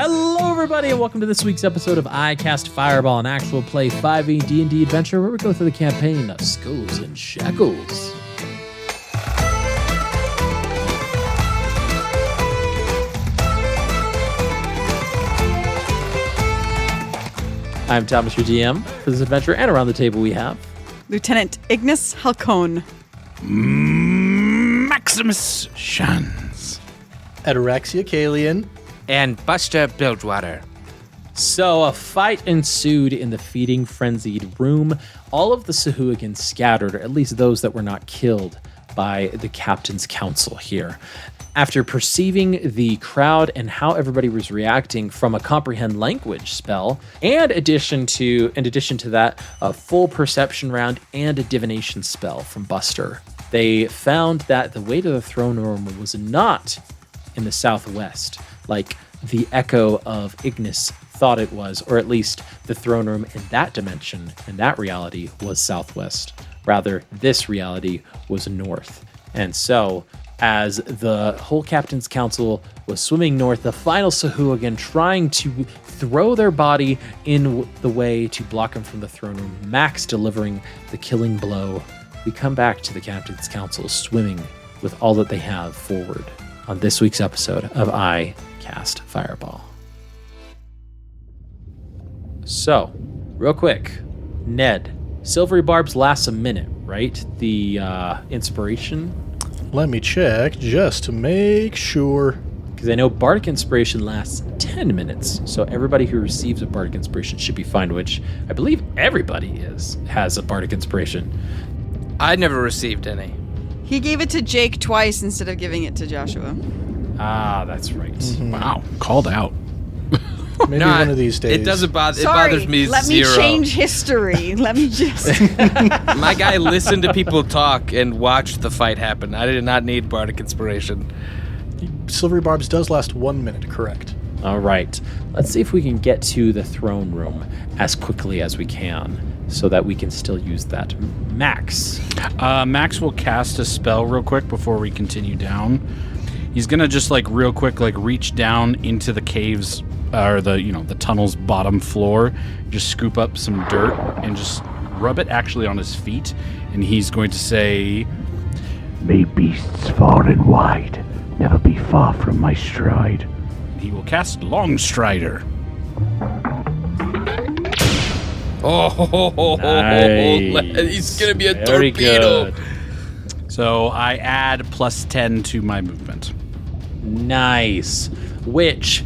Hello, everybody, and welcome to this week's episode of I Cast Fireball, an actual play 5e D&D adventure where we go through the campaign of Skulls and Shackles. I'm Thomas, your DM for this adventure, and around the table we have Lieutenant Ignis Halcone, Maximus Shans, Ataraxia Kalian, and Buster Bilgewater. So a fight ensued in the feeding frenzied room. All of the Sahua-God scattered, or at least those that were not killed by the captain's council here. After perceiving the crowd and how everybody was reacting from a comprehend language spell, and in addition to that, a full perception round and a divination spell from Buster, they found that the way to the throne room was not in the southwest, like the echo of Ignis thought it was, or at least the throne room in that dimension, in that reality, was southwest. Rather, this reality was north. And so, as the whole Captain's Council was swimming north, the final Sahua-God trying to throw their body in the way to block him from the throne room, Max delivering the killing blow, we come back to the Captain's Council swimming with all that they have forward on this week's episode of I Cast Fireball. So, real quick, Ned, Silvery Barbs lasts a minute, right? The inspiration? Let me check just to make sure. Because I know Bardic Inspiration lasts 10 minutes, so everybody who receives a Bardic Inspiration should be fine, which I believe everybody has a Bardic Inspiration. I never received any. he gave it to Jake twice instead of giving it to Joshua. Ah, that's right. Mm-hmm. Wow, called out. Maybe one of these days. It doesn't bother. Sorry, It bothers me let zero. me change history. Let me just... My guy listened to people talk and watched the fight happen. I did not need Bardic Inspiration. Silvery Barbs does last 1 minute, correct? All right. Let's see if we can get to the throne room as quickly as we can so that we can still use that. Max. Max will cast a spell real quick before we continue down. He's gonna just real quick reach down into the caves or the tunnel's bottom floor, just scoop up some dirt and just rub it actually on his feet, and he's going to say, "May beasts far and wide never be far from my stride." He will cast Longstrider. Oh, Nice. he's gonna be a Very torpedo. good. So I add +10 to my movement. Nice. Which,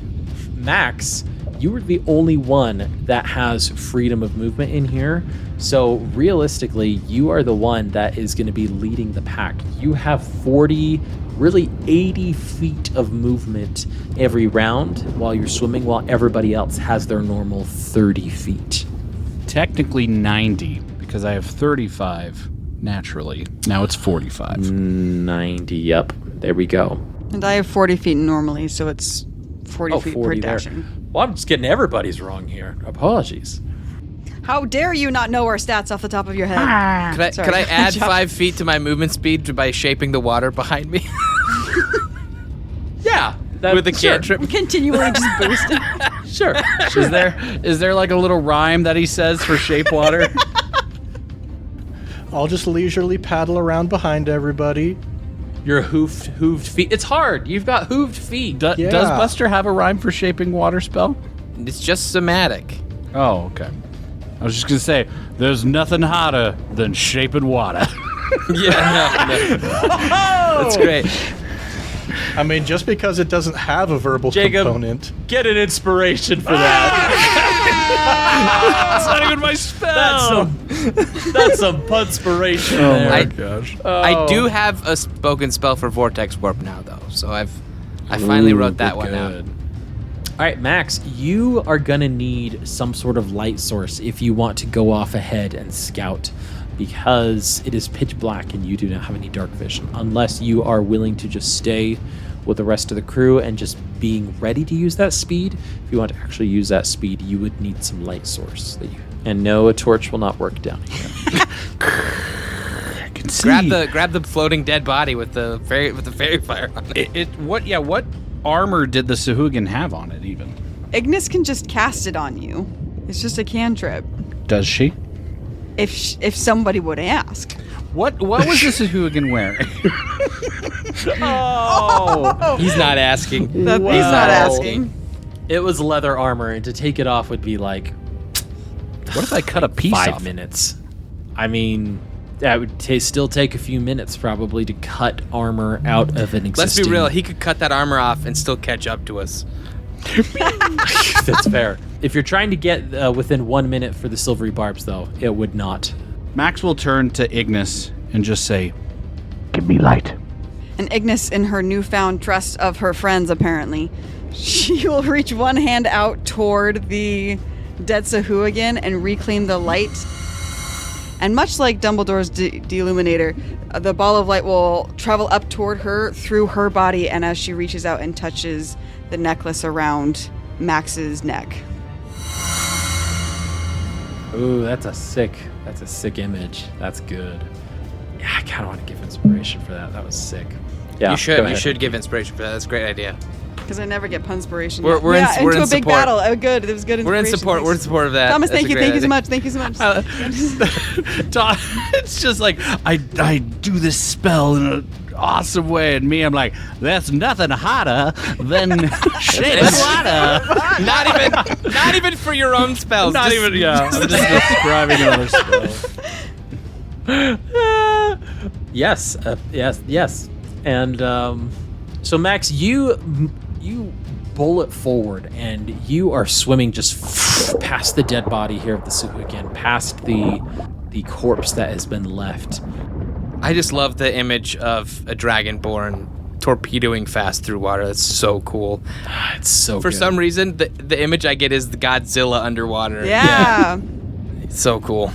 Max, you were the only one that has freedom of movement in here. So realistically, you are the one that is going to be leading the pack. You have 40, really 80 feet of movement every round while you're swimming, while everybody else has their normal 30 feet. Technically 90, because I have 35 naturally. Now it's 45. 90, yep. There we go. And I have 40 feet normally, so it's 40 feet 40 per there. dashing. Well, I'm just getting everybody's wrong here. Apologies. How dare you not know our stats off the top of your head? Could I add Josh. 5 feet to my movement speed by shaping the water behind me Yeah. with a cantrip? Continually just boosting. Sure. Is there a little rhyme that he says for shape water? I'll just leisurely paddle around behind everybody. Your hooved feet. It's hard. You've got hooved feet. Does Buster have a rhyme for shaping water spell? It's just somatic. Oh, okay. I was just going to say, there's nothing hotter than shaping water. Yeah, no. That's great. I mean, just because it doesn't have a verbal Jacob. component. Get an inspiration for that. That's not even my spell. That's some punspiration Oh there. my gosh. I do have a spoken spell for Vortex Warp now, though, so I finally wrote that one out. All right, Max, you are going to need some sort of light source if you want to go off ahead and scout, because it is pitch black and you do not have any dark vision, unless you are willing to just stay with the rest of the crew and just being ready to use that speed. If you want to actually use that speed, you would need some light source. And no, a torch will not work down here. I can see. Grab the floating dead body with the fairy fire on it. What armor did the Sahua-God have on it even? Ignis can just cast it on you. It's just a cantrip. Does she? If somebody would ask. What was this Sahua-God wearing? Oh, He's not asking. He's not asking. it was leather armor, and to take it off would be like What if I cut a piece 5 off? minutes. I mean, that would still take a few minutes probably to cut armor out of an Let's existing... be real. He could cut that armor off and still catch up to us. That's fair. If you're trying to get within 1 minute for the silvery barbs, though, it would not. Max will turn to Ignis and just say, Give me light. And Ignis, in her newfound trust of her friends, apparently, she will reach one hand out toward the dead Sahua-God and reclaim the light. And much like Dumbledore's Deluminator, the ball of light will travel up toward her through her body, and as she reaches out and touches the necklace around Max's neck. Ooh, that's a sick image. That's good. Yeah, I kind of want to give inspiration for that. That was sick. Yeah, You go should. ahead. You should give inspiration for that. That's a great idea. Because I never get punspiration. We're in into a big support. battle. Oh, good. It was good We're in inspiration. support. We're in support of that. Thomas, That's thank a you. great Thank you so idea. much. Thank you so much. it's just like, I do this spell in an awesome way, and me, I'm like, that's nothing hotter than shade water. Not even for your own spells. Not Just- even, yeah. I'm just describing another spell. Yes. And so Max, you bullet forward, and you are swimming just past the dead body here of the Sahua-God, past the corpse that has been left. I just love the image of a dragonborn torpedoing fast through water. That's so cool. It's so For good. some reason, the image I get is the Godzilla underwater. Yeah. It's so cool.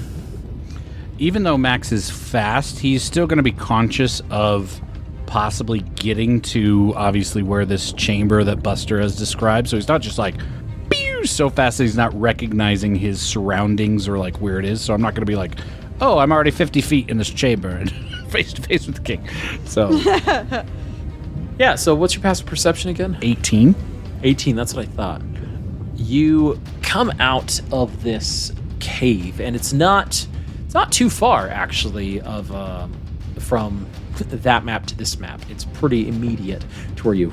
Even though Max is fast, he's still going to be conscious of possibly getting to, obviously, where this chamber that Buster has described. So he's not just like, pew, so fast that he's not recognizing his surroundings or like where it is. So I'm not going to be like, oh, I'm already 50 feet in this chamber and face to face with the king. So Yeah, so what's your passive perception again? 18. 18, that's what I thought. You come out of this cave, and it's not too far actually from that map to this map. It's pretty immediate to where you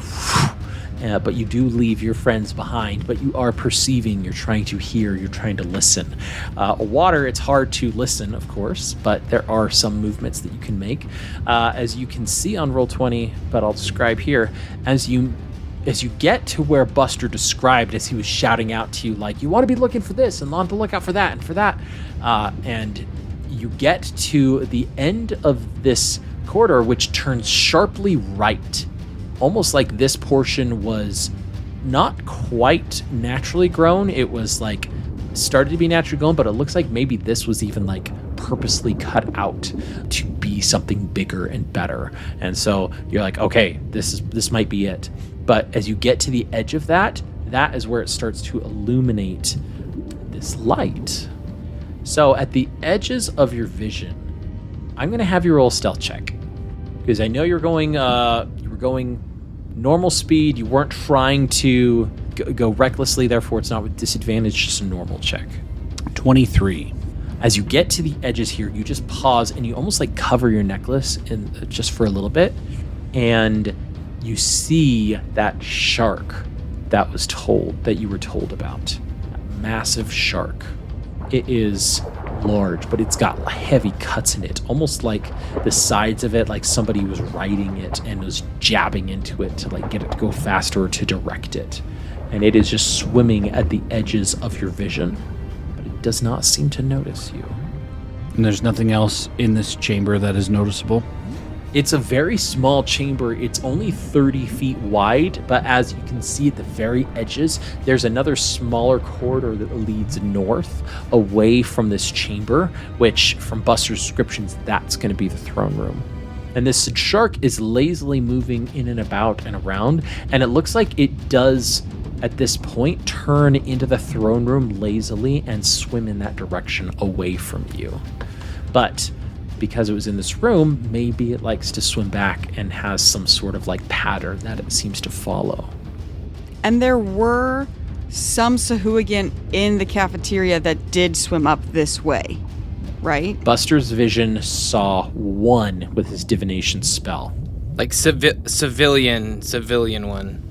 but you do leave your friends behind, but you are perceiving, you're trying to hear, you're trying to listen. Water, it's hard to listen, of course, but there are some movements that you can make. As you can see on Roll20, but I'll describe here, as you get to where Buster described, as he was shouting out to you, like, you want to be looking for this and on the lookout for that and for that, and you get to the end of this corridor, which turns sharply right, almost like this portion was not quite naturally grown. It was like started to be naturally grown, but it looks like maybe this was even like purposely cut out to be something bigger and better. And so you're like, okay, this might be it. But as you get to the edge of that is where it starts to illuminate this light. So at the edges of your vision, I'm going to have you roll a stealth check, because I know you were going normal speed. You weren't trying to go recklessly, therefore it's not with disadvantage, just a normal check. 23. As you get to the edges here, you just pause and you almost like cover your necklace in just for a little bit, and you see that shark that you were told about. That massive shark. It is large, but it's got heavy cuts in it, almost like the sides of it, like somebody was riding it and was jabbing into it to like get it to go faster or to direct it. And it is just swimming at the edges of your vision, but it does not seem to notice you. And there's nothing else in this chamber that is noticeable? It's a very small chamber. It's only 30 feet wide, but as you can see at the very edges, there's another smaller corridor that leads north away from this chamber, which from Buster's descriptions, that's going to be the throne room. And this shark is lazily moving in and about and around, and it looks like it does, at this point, turn into the throne room lazily and swim in that direction away from you. But because it was in this room, maybe it likes to swim back and has some sort of like pattern that it seems to follow. And there were some Sahua-God in the cafeteria that did swim up this way, right? Buster's vision saw one with his divination spell. Like civilian one.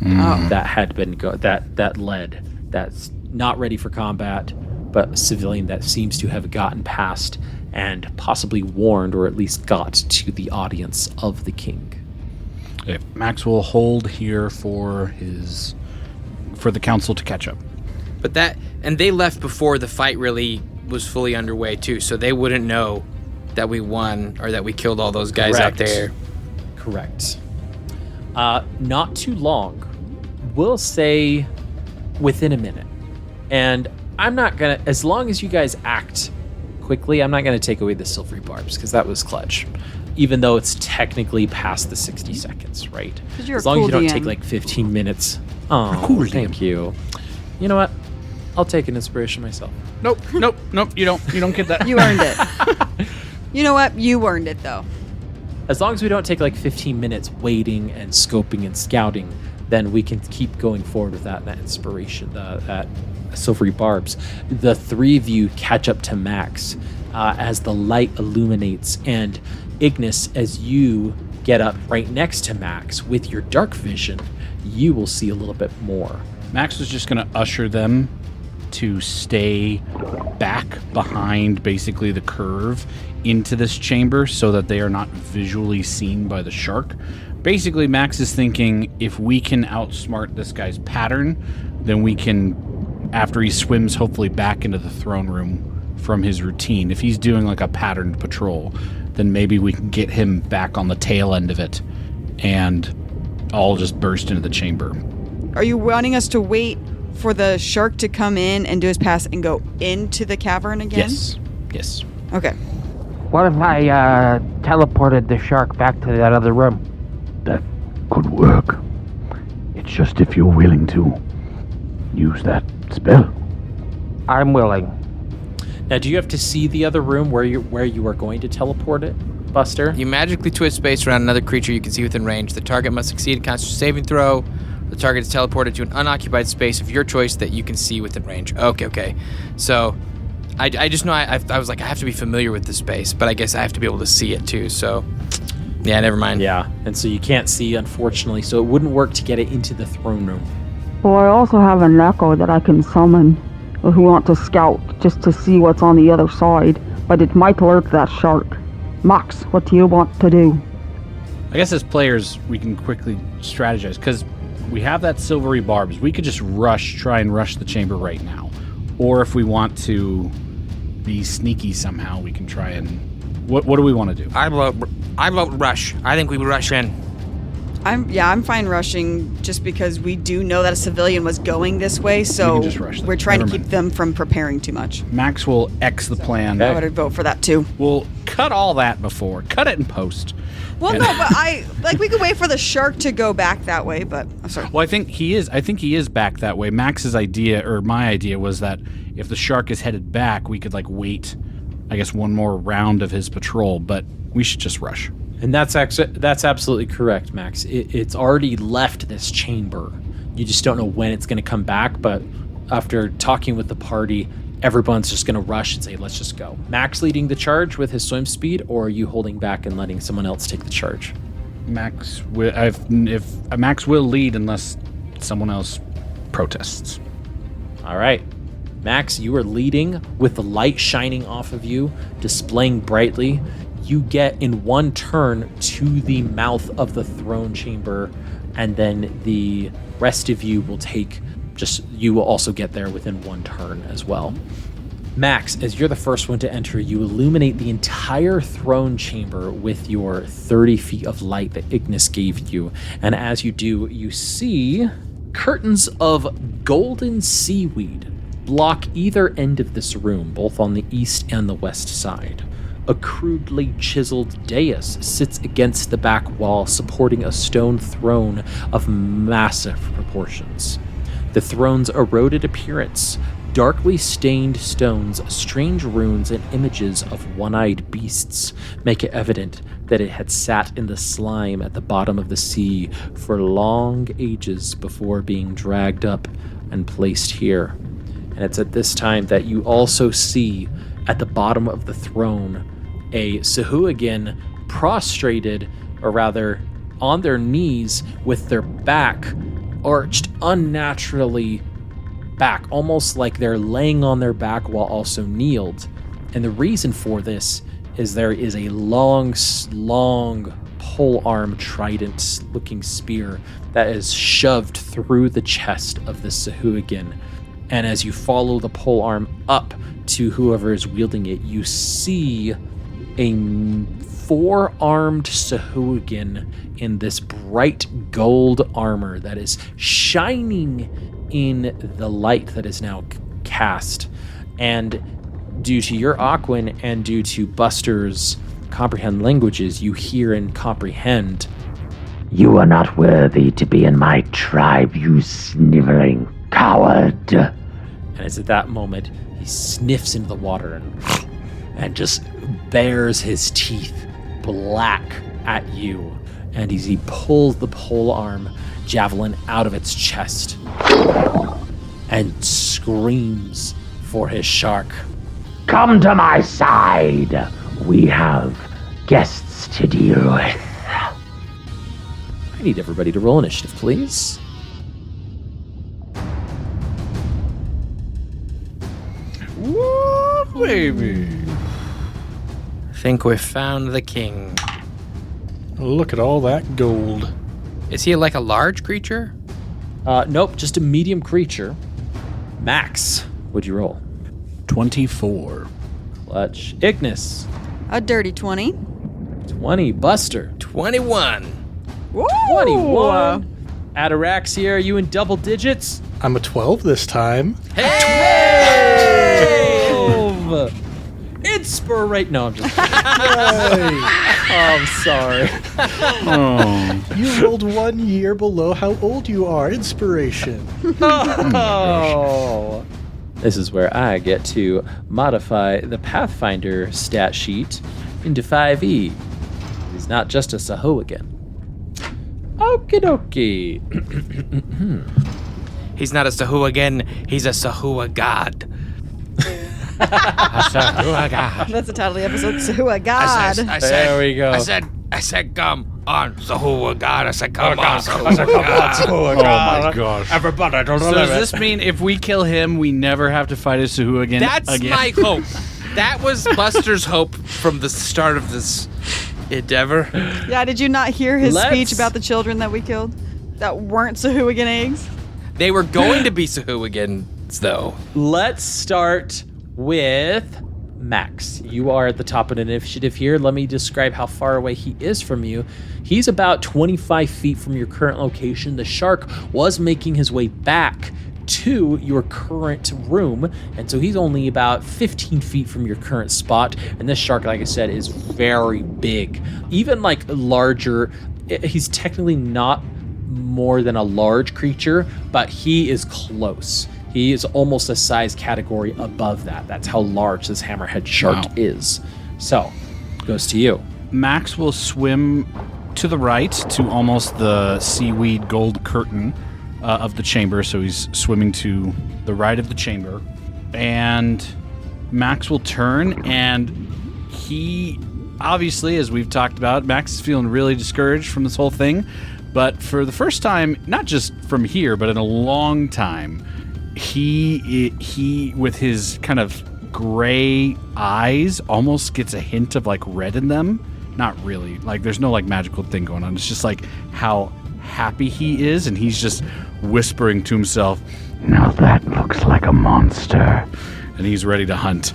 Oh. That had been that led. That's not ready for combat, but a civilian that seems to have gotten past and possibly warned, or at least got to the audience of the king. Okay, Max will hold here for the council to catch up. But they left before the fight really was fully underway too, so they wouldn't know that we won or that we killed all those guys out there. Correct. Not too long. We'll say within a minute. And I'm not gonna, as long as you guys act quickly, I'm not gonna take away the silvery barbs, because that was clutch. Even though it's technically past the 60 seconds, right? 'Cause you're as a long cool as you don't DM. take like 15 minutes. Oh, thank you. You know what? I'll take an inspiration myself. Nope. You don't get that. You earned it. You know what? You earned it, though. As long as we don't take like 15 minutes waiting and scoping and scouting, then we can keep going forward with that inspiration, that silvery barbs. The three of you catch up to Max as the light illuminates, and Ignis, as you get up right next to Max with your dark vision, you will see a little bit more. Max was just going to usher them to stay back behind basically the curve into this chamber so that they are not visually seen by the shark. Basically, Max is thinking if we can outsmart this guy's pattern, then we can, after he swims hopefully back into the throne room from his routine, if he's doing like a patterned patrol, then maybe we can get him back on the tail end of it and all just burst into the chamber. Are you wanting us to wait for the shark to come in and do his pass and go into the cavern again? Yes. Okay. What if I teleported the shark back to that other room? That could work. It's just if you're willing to use that spell. I'm willing. Now, do you have to see the other room where you are going to teleport it, Buster? You magically twist space around another creature you can see within range. The target must succeed a Constitution saving throw. The target is teleported to an unoccupied space of your choice that you can see within range. Okay. So, I just know I was like, I have to be familiar with this space, but I guess I have to be able to see it too, so... Yeah, never mind. Yeah, and so you can't see, unfortunately, so it wouldn't work to get it into the throne room. Well, I also have an echo that I can summon if we want to scout, just to see what's on the other side, but it might alert that shark. Max, what do you want to do? I guess as players, we can quickly strategize, because we have that silvery barbs. We could just try and rush the chamber right now. Or if we want to be sneaky somehow, we can try and... What do we want to do? I vote rush. I think we rush in. I'm fine rushing just because we do know that a civilian was going this way, so can just rush them. we're trying Never to keep mind. them from preparing too much. Max will X the plan. I would vote for that too. We'll cut all that before. Cut it in post. Well, no, but we could wait for the shark to go back that way, but I'm sorry. Well, I think he is back that way. Max's idea, or my idea, was that if the shark is headed back, we could wait, I guess, one more round of his patrol, but we should just rush. And that's absolutely correct, Max. It's already left this chamber. You just don't know when it's going to come back, but after talking with the party, everyone's just going to rush and say, let's just go. Max leading the charge with his swim speed, or are you holding back and letting someone else take the charge? Max will lead unless someone else protests. All right. Max, you are leading with the light shining off of you, displaying brightly. You get in one turn to the mouth of the throne chamber, and then the rest of you will you will also get there within one turn as well. Max, as you're the first one to enter, you illuminate the entire throne chamber with your 30 feet of light that Ignis gave you. And as you do, you see curtains of golden seaweed block either end of this room, both on the east and the west side. A crudely chiseled dais sits against the back wall, supporting a stone throne of massive proportions. The throne's eroded appearance, darkly stained stones, strange runes, and images of one-eyed beasts make it evident that it had sat in the slime at the bottom of the sea for long ages before being dragged up and placed here. And it's at this time that you also see at the bottom of the throne a Sahua-God prostrated, or rather on their knees with their back arched unnaturally back, almost like they're laying on their back while also kneeled. And the reason for this is there is a long polearm trident looking spear that is shoved through the chest of the Sahua-God. And as you follow the polearm up to whoever is wielding it, you see a 4-armed Sahua-God in this bright gold armor that is shining in the light that is now cast. And due to your Aquan and due to Buster's comprehend languages, you hear and comprehend. You are not worthy to be in my tribe, you sniveling coward. And it's at that moment he sniffs into the water and just bares his teeth black at you. And as he pulls the polearm javelin out of its chest and screams for his shark. Come to my side. We have guests to deal with. I need everybody to roll initiative, please. Woo, baby. Think we've found the king. Look at all that gold. Is he like a large creature? Nope, just a medium creature. Max, what'd you roll? 24. Clutch. Ignis. A dirty 20. 20. Buster. 21. Woo! 21. Ataraxia, are you in double digits? I'm a 12 this time. Hey! 12. Inspirate. No, I'm just kidding. Oh, I'm sorry. Oh. You rolled 1 year below how old you are. Inspiration. Oh. This is where I get to modify the Pathfinder stat sheet into 5e. He's not just a Sahua-God. Okie dokie. He's not a Sahua-God, he's a Sahua-God. Sahua-God. That's the title of the episode. Sahua-God. I said, There we go. I said, come on, Sahua-God. I said, come on, Sahua-God. Oh my gosh. Everybody, don't So does this mean if we kill him, we never have to fight a Sahua-God That's again? my hope. That was Buster's hope from the start of this endeavor. Yeah, did you not hear his Let's- speech about the children that we killed that weren't Sahua-God eggs? They were going to be Sahua-Gans, though. Let's start with Max. You are at the top of the initiative here. Let me describe how far away he is from you. He's about 25 feet from your current location. The shark was making his way back to your current room, and so he's only about 15 feet from your current spot. And this shark, like I said, is very big, even like larger. He's technically not more than a large creature, but he is close. He is almost a size category above that. That's how large this hammerhead shark is. So, goes to you. Max will swim to the right to almost the seaweed gold curtain of the chamber. So he's swimming to the right of the chamber. And Max will turn, and he, obviously, as we've talked about, Max is feeling really discouraged from this whole thing. But for the first time, not just from here, but in a long time, he with his kind of gray eyes almost gets a hint of like red in them. Not really. Like there's no like magical thing going on. It's just like how happy he is, and he's just whispering to himself, Now that looks like a monster. and he's ready to hunt.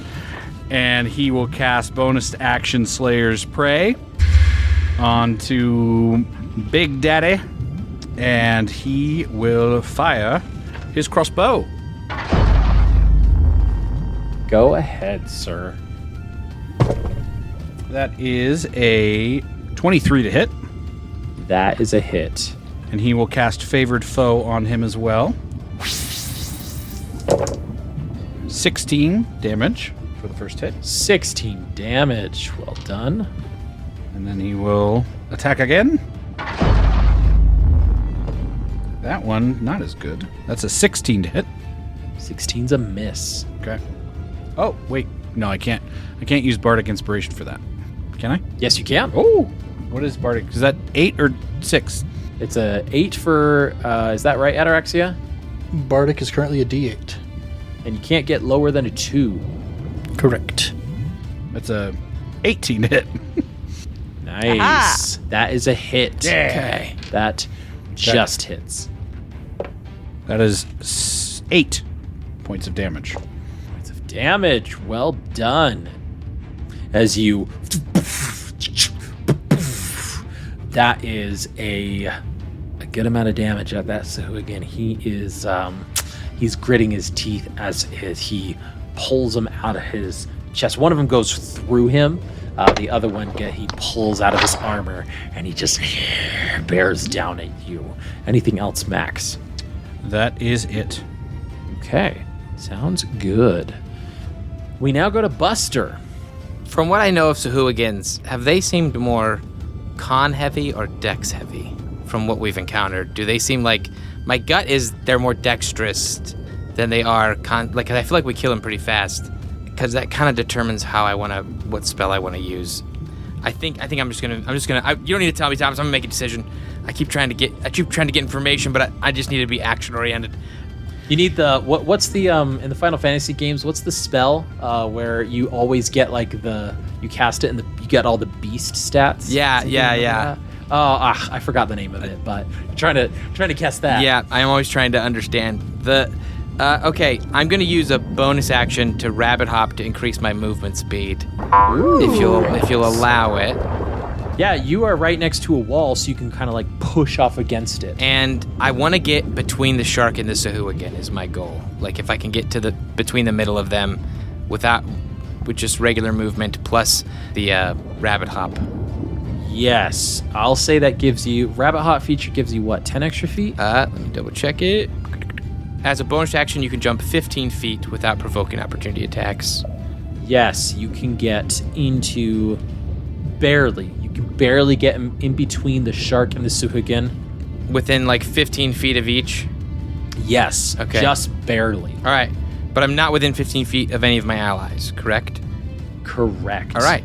And he will cast bonus action Slayer's Prey onto Big Daddy, and he will fire his crossbow. Go ahead, sir. That is a 23 to hit, That is a hit. and he will cast Favored Foe on him as well. 16 damage for the first hit, 16 damage. Well done. and then he will attack again. That one, not as good. That's a 16 to hit. 16's a miss. Okay. Oh, wait. No, I can't. I can't use Bardic Inspiration for that. Can I? Yes, you can. Oh! What is Bardic? Is that 8 or 6? It's a 8 for, is that right, Ataraxia? Bardic is currently a D8. And you can't get lower than a 2. Correct. That's a 18 hit. Nice. Aha! That is a hit. Yeah. Okay. That just hits. That is 8 points of damage. Points of damage. Well done. As you... That is a good amount of damage at that. So again, he is he's gritting his teeth as he pulls them out of his chest. One of them goes through him. The other one he pulls out of his armor, and he just bears down at you. Anything else, Max? That is it. Okay, sounds good. We now go to Buster. From what I know of Sahua-Gins, have they seemed more con heavy or dex heavy from what we've encountered? Do they seem like, my gut is they're more dexterous than they are like, I feel like we kill them pretty fast, because that kind of determines what spell I want to use. I think I'm just gonna you don't need to tell me, Thomas. I'm gonna make a decision. I keep trying to get information, but I just need to be action oriented. You need what's the in the Final Fantasy games, what's the spell where you always get like you cast it and you get all the beast stats? Yeah. I forgot the name of it, but trying to cast that. Yeah, I'm always trying to understand okay, I'm gonna use a bonus action to rabbit hop to increase my movement speed. Ooh. If you'll allow it. Yeah, you are right next to a wall, so you can kind of like push off against it. And I want to get between the shark and the Sahua-Gin is my goal. Like if I can get to between the middle of them with just regular movement plus the rabbit hop. Yes, I'll say that gives you rabbit hop feature gives you what, 10 extra feet? Let me double check it. As a bonus action, you can jump 15 feet without provoking opportunity attacks. Yes, you can get into barely. You can barely get in between the shark and the Sahua-Gin. Within like 15 feet of each? Yes, okay. Just barely. All right, but I'm not within 15 feet of any of my allies, correct? Correct. All right,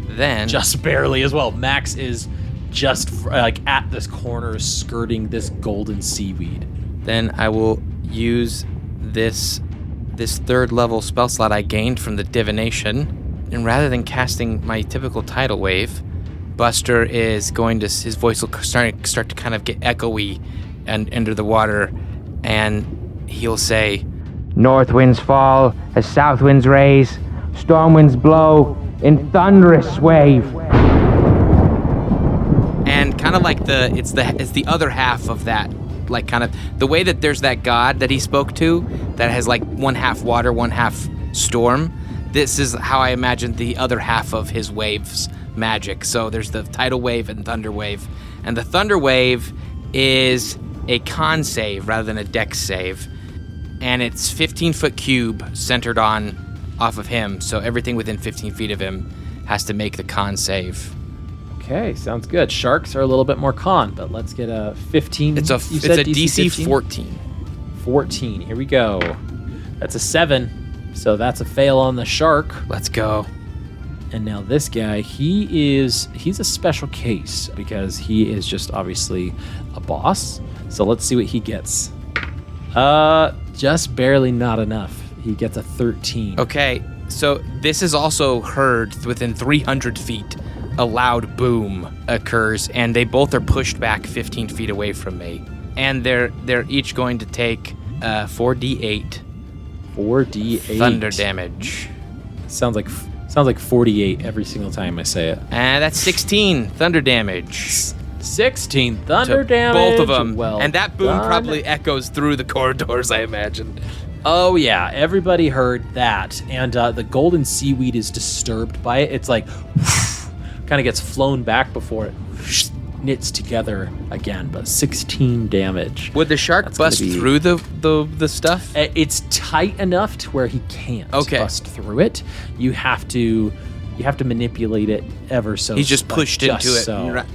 then... Just barely as well. Max is just like at this corner skirting this golden seaweed. Then I will use this third level spell slot I gained from the divination, and rather than casting my typical tidal wave, Buster is going to, his voice will start to kind of get echoey and under the water, and he'll say, North winds fall as south winds raise, storm winds blow in thunderous wave. And kind of like it's the other half of that, like kind of the way that there's that god that he spoke to that has like one half water, one half storm. This is how I imagine the other half of his waves magic. So there's the tidal wave and thunder wave, and the thunder wave is a con save rather than a dex save, and it's 15-foot cube centered off of him. So everything within 15 feet of him has to make the con save. Okay, sounds good. Sharks are a little bit more con, but let's get a 15. It's a DC 15? 14. 14. Here we go. That's a 7. So that's a fail on the shark. Let's go. And now this guy, he's a special case because he is just obviously a boss. So let's see what he gets. Just barely not enough. He gets a 13. Okay, so this is also heard within 300 feet. A loud boom occurs, and they both are pushed back 15 feet away from me. And they're each going to take 4d8. 4d8 thunder damage. Sounds like 48 every single time I say it. And that's 16 thunder damage. 16 thunder to damage. Both of them. Well and that boom done. probably echoes through the corridors, I imagine. Oh yeah, everybody heard that. And the golden seaweed is disturbed by it. It's like kind of gets flown back before it knits together again, but 16 damage. Would the shark bust through the stuff? It's tight enough to where he can't bust through it. You have to manipulate it ever so. He's just pushed into it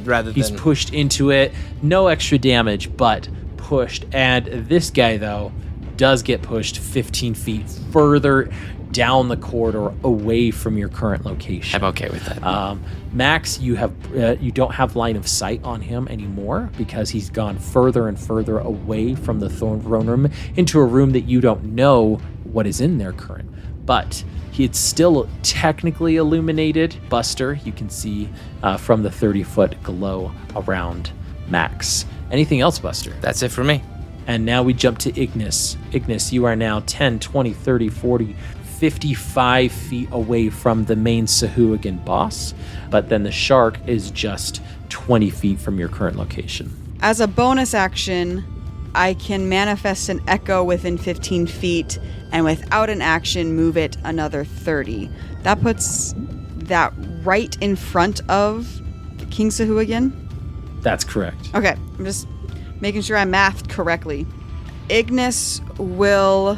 rather than... He's pushed into it. No extra damage, but pushed, and this guy, though, does get pushed 15 feet further down the corridor away from your current location. I'm okay with that. Max, you don't have line of sight on him anymore because he's gone further and further away from the throne room into a room that you don't know what is in there current. But it's still technically illuminated. Buster, you can see from the 30-foot glow around Max. Anything else, Buster? That's it for me. And now we jump to Ignis. Ignis, you are now 10, 20, 30, 40, 55 feet away from the main Sahua-God boss, but then the shark is just 20 feet from your current location. As a bonus action, I can manifest an echo within 15 feet, and without an action, move it another 30. That puts that right in front of King Sahua-God? That's correct. Okay, I'm just making sure I mathed correctly. Ignis will,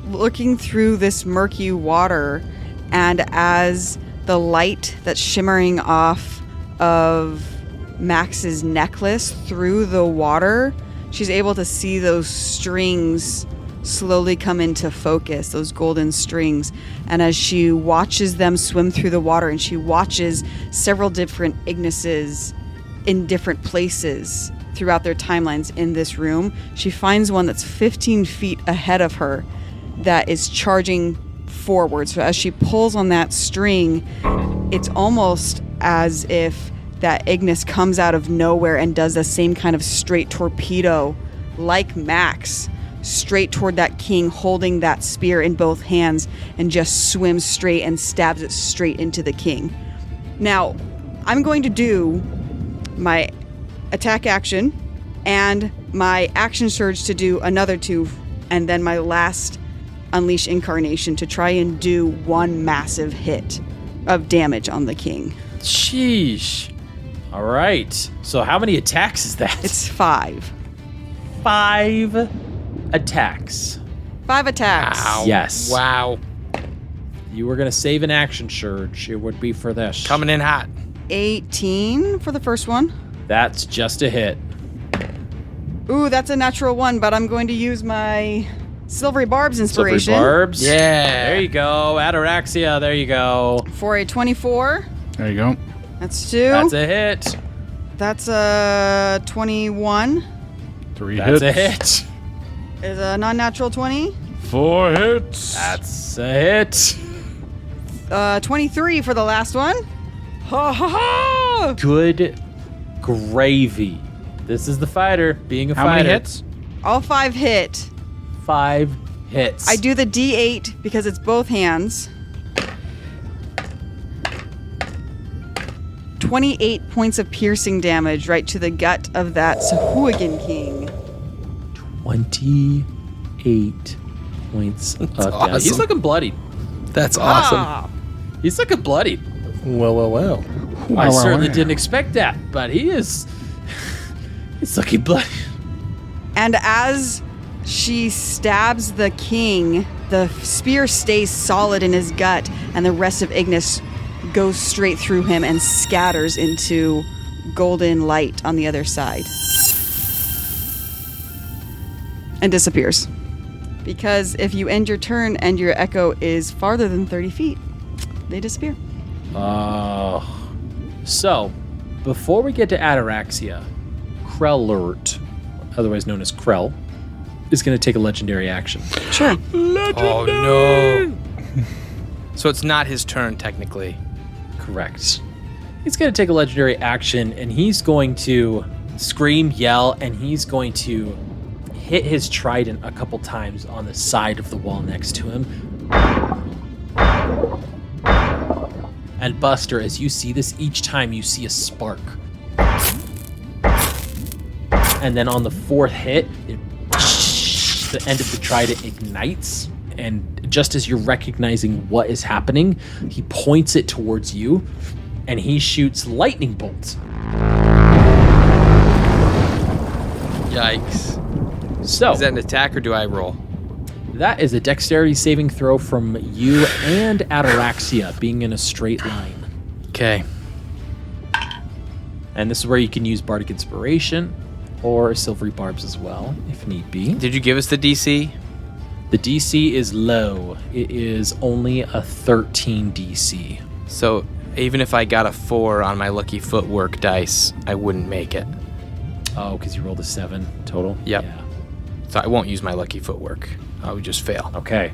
looking through this murky water, and as the light that's shimmering off of Max's necklace through the water, she's able to see those strings slowly come into focus, those golden strings. And as she watches them swim through the water, and she watches several different Ignises in different places throughout their timelines in this room, she finds one that's 15 feet ahead of her that is charging forward. So as she pulls on that string, it's almost as if that Ignis comes out of nowhere and does the same kind of straight torpedo like Max, straight toward that king, holding that spear in both hands, and just swims straight and stabs it straight into the king. Now, I'm going to do my attack action and my action surge to do another 2, and then my last Unleash Incarnation to try and do one massive hit of damage on the king. Sheesh. All right. So how many attacks is that? It's 5. 5 attacks. 5 attacks. Wow. Yes. Wow. You were going to save an action surge. It would be for this. Coming in hot. 18 for the first one. That's just a hit. Ooh, that's a natural 1, but I'm going to use my Silvery Barbs inspiration. Silvery Barbs. Yeah. There you go. Ataraxia. There you go. For a 24. There you go. That's 2. That's a hit. That's a 21. 3 That's hits. a hit. Is a non-natural 20. 4 hits. That's a hit. 23 for the last one. Ha ha ha! Good gravy. This is the fighter being a How fighter. many hits? All 5 hit. 5 hits. I do the D8 because it's both hands. 28 points of piercing damage right to the gut of that Sahua-God king. 28 points of damage. awesome. He's looking bloodied. That's awesome. Ah! He's looking bloodied. Well. I certainly didn't expect that, but he's looking bloody. And as she stabs the king, the spear stays solid in his gut, and the rest of Ignis goes straight through him and scatters into golden light on the other side. And disappears. Because if you end your turn and your echo is farther than 30 feet, they disappear. So, before we get to Ataraxia, Krellert, otherwise known as Krell, is going to take a legendary action. Sure. Oh no. So it's not his turn technically. Correct. He's going to take a legendary action, and he's going to scream, yell, and he's going to hit his trident a couple times on the side of the wall next to him. And Buster, as you see this, each time you see a spark. And then on the 4th hit, the end of the trident ignites, and just as you're recognizing what is happening, he points it towards you, and he shoots lightning bolts. Yikes. So, Is that an attack or do I roll? that is a dexterity saving throw from you and Ataraxia, being in a straight line. Okay. And this is where you can use Bardic Inspiration, or silvery barbs as well, if need be. Did you give us the DC? The DC is low. It is only a 13 DC. So even if I got a 4 on my lucky footwork dice, I wouldn't make it. Oh, because you rolled a 7 total? Yep. Yeah. So I won't use my lucky footwork. I would just fail. Okay.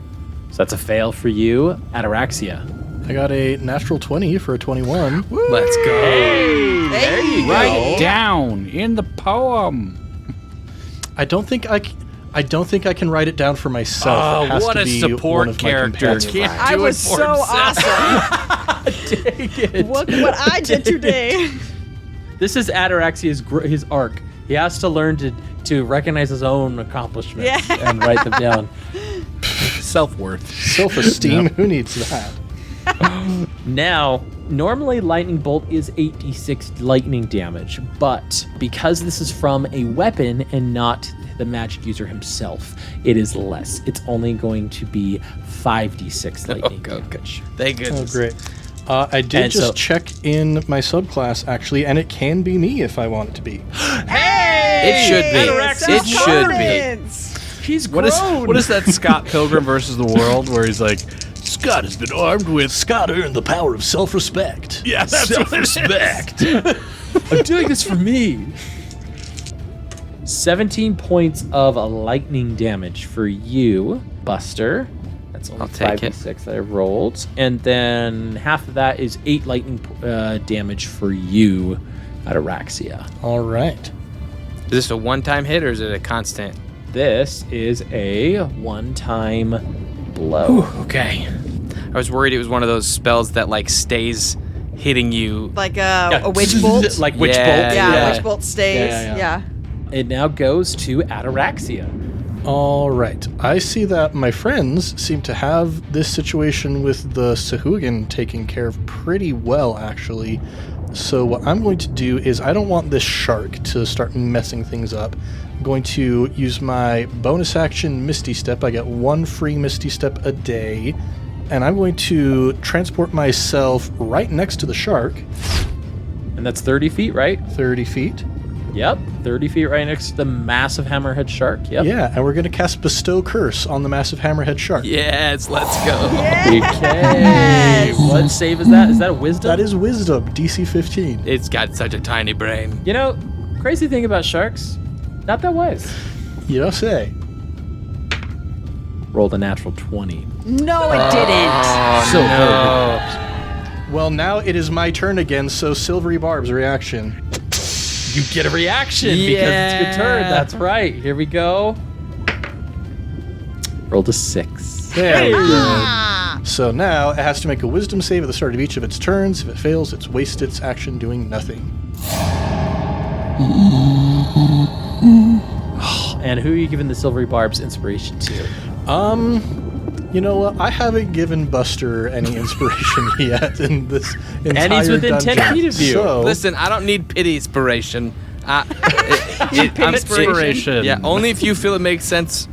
So that's a fail for you, Ataraxia. I got a natural 20 for a 21. Let's go. There you go. Right down in the poem. I don't think I can write it down for myself. It has what to a be support one of my character. companions. Can't I do was it for so himself. awesome. Dang it. Look what I did today. This is Ataraxia's his arc. He has to learn to recognize his own accomplishments and write them down. Self-worth. Self-esteem? Who needs that? Now, normally lightning bolt is 8d6 lightning damage, but because this is from a weapon and not the magic user himself, it is less. It's only going to be 5d6 lightning damage. Thank Oh, goodness. great. I did And just so- check in my subclass, actually, and it can be me if I want it to be. It should be. It should be. He's What is that Scott Pilgrim versus the World where he's like, Scott has been armed with... Scott earned the power of self-respect. Yeah, that's Self-respect. I'm doing this for me. 17 points of lightning damage for you, Buster. That's only I'll take it. 5d6 that I rolled. And then half of that is 8 lightning damage for you, Ataraxia. All right. Is this a one-time hit or is it a constant? This is a one-time blow. Okay. I was worried it was one of those spells that like stays hitting you. Like a witch bolt. Like witch Yeah, bolt. yeah, witch bolt stays. Yeah, yeah, Yeah. It now goes to Ataraxia. All right. I see that my friends seem to have this situation with the Sahua-God taken care of pretty well, actually. So what I'm going to do is I don't want this shark to start messing things up. I'm going to use my bonus action Misty Step. I get 1 free Misty Step a day. And I'm going to transport myself right next to the shark, And that's 30 feet, right? 30 feet. Yep. 30 feet right next to the massive hammerhead shark. Yep. Yeah, and we're going to cast Bestow Curse on the massive hammerhead shark. Yes, let's go. Okay. What save is that? Is that a wisdom? That is Wisdom, DC 15. It's got such a tiny brain. You know, crazy thing about sharks, not that wise. You don't say. Rolled a natural 20. No, it didn't. So Well, now it is my turn again, so Silvery Barb's reaction. you get a reaction because it's your turn. That's right. Here we go. Rolled a 6. There we go. So now it has to make a Wisdom save at the start of each of its turns. If it fails, it's wasted its action doing nothing. And who are you giving the silvery barbs inspiration to? You know what? I haven't given Buster any inspiration yet in this entire And he's within 10 dungeon. feet of you. So, Listen, I don't need pity inspiration. I'm Inspiration. Yeah, only if you feel it makes sense.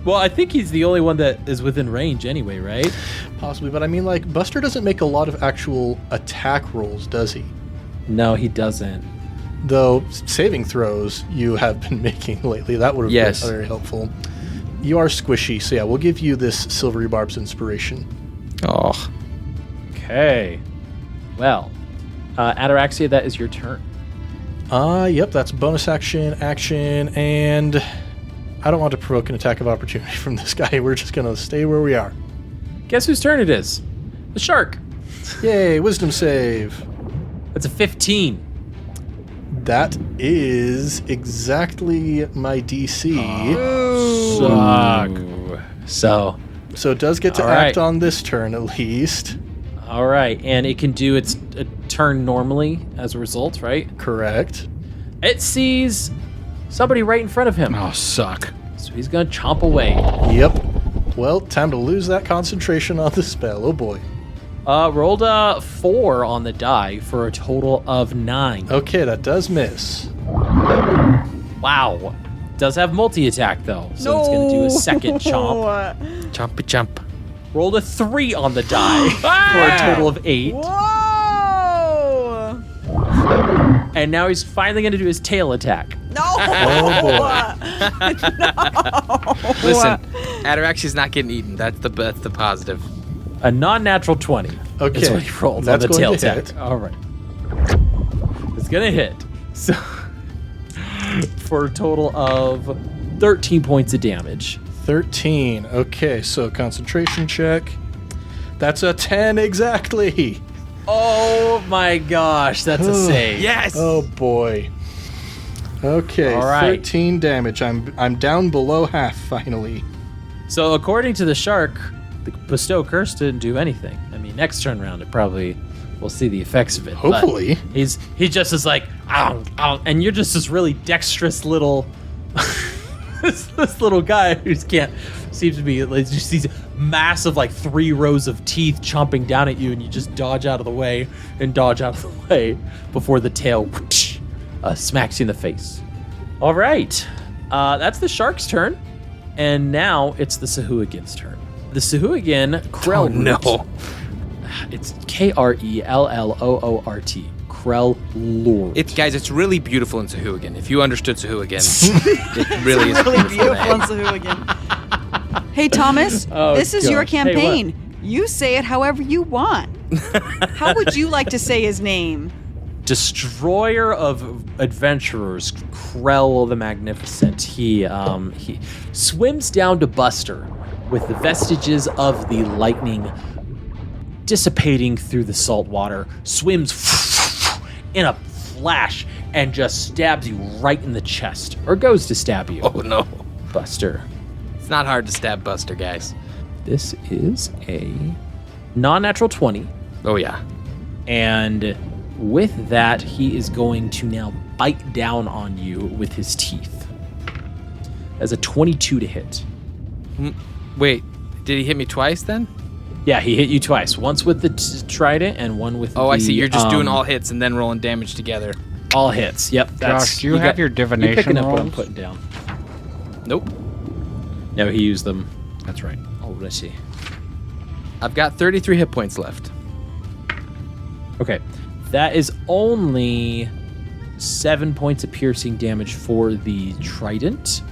Well, I think he's the only one that is within range anyway, right? possibly, but I mean, like, Buster doesn't make a lot of actual attack rolls, does he? No, he doesn't. Though saving throws you have been making lately, that would have Yes. been very helpful. You are squishy, so yeah, we'll give you this Silvery Barb's inspiration. Oh. Okay. Well, Ataraxia, that is your turn. Yep, that's bonus action, and I don't want to provoke an attack of opportunity from this guy. We're just gonna stay where we are. Guess whose turn it is? The shark. Yay, wisdom save. That's a 15. That is exactly my DC. So, So it does get to All act right. on this turn at least. all right. And it can do its turn normally as a result, right? Correct. It sees somebody right in front of him. Oh, suck. So he's going to chomp away. Yep. Well, time to lose that concentration on the spell. Oh boy. Rolled a 4 on the die for a total of 9. Okay, that does miss. Wow. Does have multi-attack, though. So it's going to do a second chomp. Chompy chomp. Rolled a 3 on the die for a total of 8. Whoa! And now he's finally going to do his tail attack. No. Oh, boy. Listen, Ataraxia's not getting eaten. That's the positive. A non-natural 20. Okay. That's what he rolled That's on the going tail to attack. hit. All right. It's going to hit. So, for a total of 13 points of damage. 13. Okay, so concentration check. That's a 10 exactly. Oh my gosh, that's a save. Yes. Oh boy. Okay, All right. 13 damage. I'm down below half finally. So according to the shark, the bestow curse didn't do anything. I mean, next turn round it probably we'll see the effects of it. but Hopefully. he just is like, ow, ow, and you're just this really dexterous little this little guy who seems to be like, just these massive 3 rows of teeth chomping down at you, and you just dodge out of the way and dodge out of the way before the tail smacks you in the face. All right, that's the shark's turn, and now it's the Sahua-God's turn. The Sahua-God Krell. Oh, no. It's Krelloort. Krell Lord. Guys, it's really beautiful in Sahua-God. If you understood Sahua-God, it really is Really beautiful. beautiful name. in Sahua-God. Hey, Thomas, Oh, this is your gosh. Hey, what? campaign. You say it however you want. How would you like to say his name? Destroyer of adventurers, Krell the Magnificent. He swims down to Buster with the vestiges of the lightning dissipating through the salt water, swims in a flash and just stabs you right in the chest, or goes to stab you. Oh, no. Buster. It's not hard to stab Buster, guys. This is a non-natural 20. Oh, yeah. And with that, he is going to now bite down on you with his teeth. As a 22 to hit. Wait, did he hit me twice then? Yeah, he hit you twice. Once with the trident and one with Oh, the, I see. You're just doing all hits and then rolling damage together. all hits. Yep. That's, Josh, do you have your divination You're picking up what I'm rolls? putting down. Nope. No, he used them That's right. already. I've got 33 hit points left. Okay. That is only 7 points of piercing damage for the trident.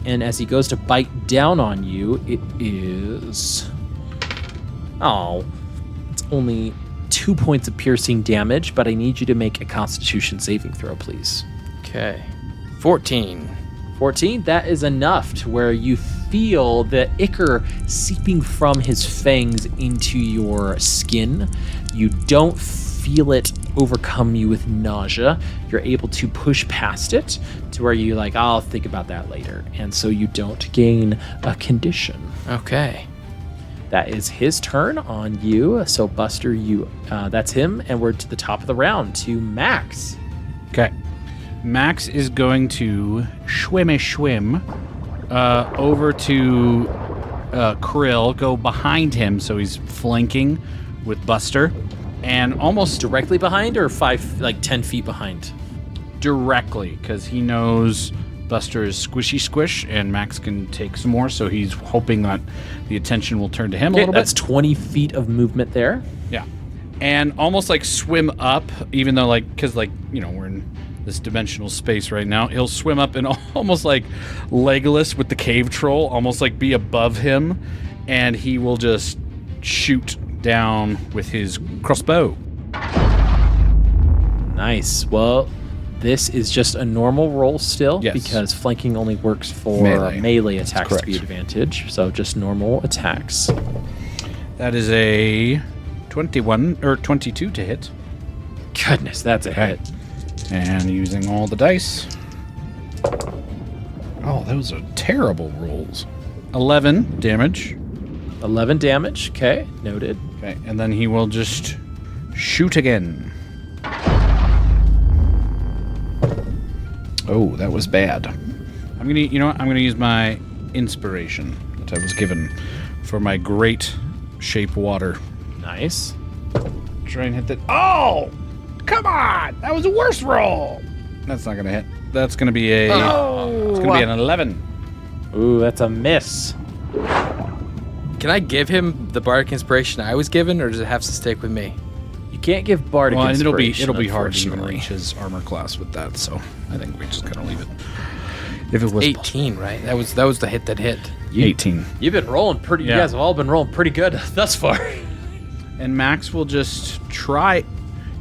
And as he goes to bite down on you, it is... Oh, it's only 2 points of piercing damage, but I need you to make a Constitution saving throw, please. Okay. 14. 14, that is enough to where you feel the ichor seeping from his fangs into your skin. You don't feel it overcome you with nausea. You're able to push past it to where you're like, I'll think about that later. And so you don't gain a condition. Okay. That is his turn on you. So Buster, that's him. And we're to the top of the round to Max. Okay. Max is going to swim over to Krill, go behind him so he's flanking with Buster, and almost Directly behind or 10 feet behind? directly, because he knows Buster is squishy squish and Max can take some more, so he's hoping that the attention will turn to him a little That's bit. 20 feet of movement there. Yeah. And almost swim up, even though because we're in this dimensional space right now. He'll swim up and almost like Legolas with the cave troll, almost be above him, and he will just shoot down with his crossbow. Nice. Well, this is just a normal roll still, Yes. because flanking only works for Melee. melee attacks to correct. be advantage. So just normal attacks. That is a 21 or 22 to hit. Goodness, that's a hit. And using all the dice. Oh, those are terrible rolls. 11 damage. 11 damage. Okay, noted. Okay, and then he will just shoot again. Oh, that was bad. I'm gonna use my inspiration that I was given for my great shape water. Nice. Try and hit that. Oh! Come on! That was a worse roll! That's not gonna hit. That's gonna be a... It's gonna be an 11. Ooh, that's a miss. Can I give him the bardic inspiration I was given, or does it have to stick with me? You can't give Bardic Well, and it'll be Inspiration, hard to even unfortunately. reach his armor class with that. So I think we just gotta leave it. If it was 18, right? That was the hit that hit. 18. You've been rolling pretty. Yeah. You guys have all been rolling pretty good thus far. And Max will just try.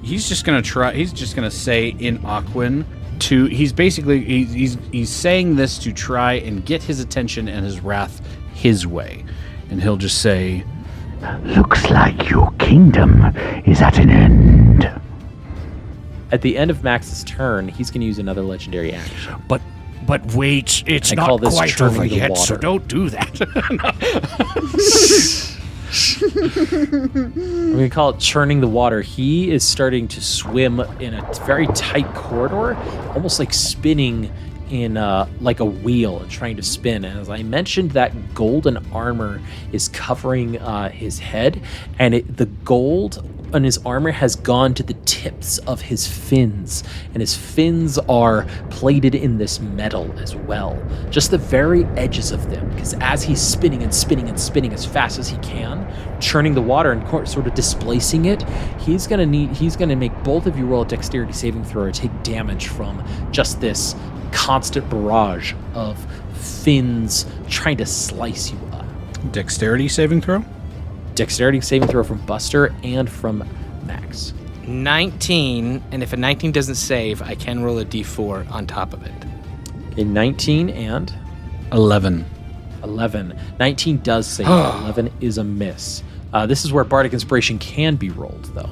He's just gonna say in Aquan to. He's basically he's saying this to try and get his attention and his wrath his way, and he'll just say, Looks like your kingdom is at an end. At the end of Max's turn, he's going to use another legendary action. But wait, it's I call not this quite churning over the yet, so water. don't do that. I'm going to call it churning the water. He is starting to swim in a very tight corridor, almost like spinning in like a wheel and trying to spin. And as I mentioned, that golden armor is covering his head, and the gold on his armor has gone to the tips of his fins, and his fins are plated in this metal as well, just the very edges of them, because as he's spinning and spinning and spinning as fast as he can, churning the water and sort of displacing it, he's gonna make both of you roll a dexterity saving throw or take damage from just this constant barrage of fins trying to slice you up. dexterity saving throw. Dexterity saving throw from Buster and from Max. 19, and if a 19 doesn't save, I can roll a d4 on top of it. Okay, 19 and 11. 11. 19 does save. 11 is a miss. This is where Bardic Inspiration can be rolled, though.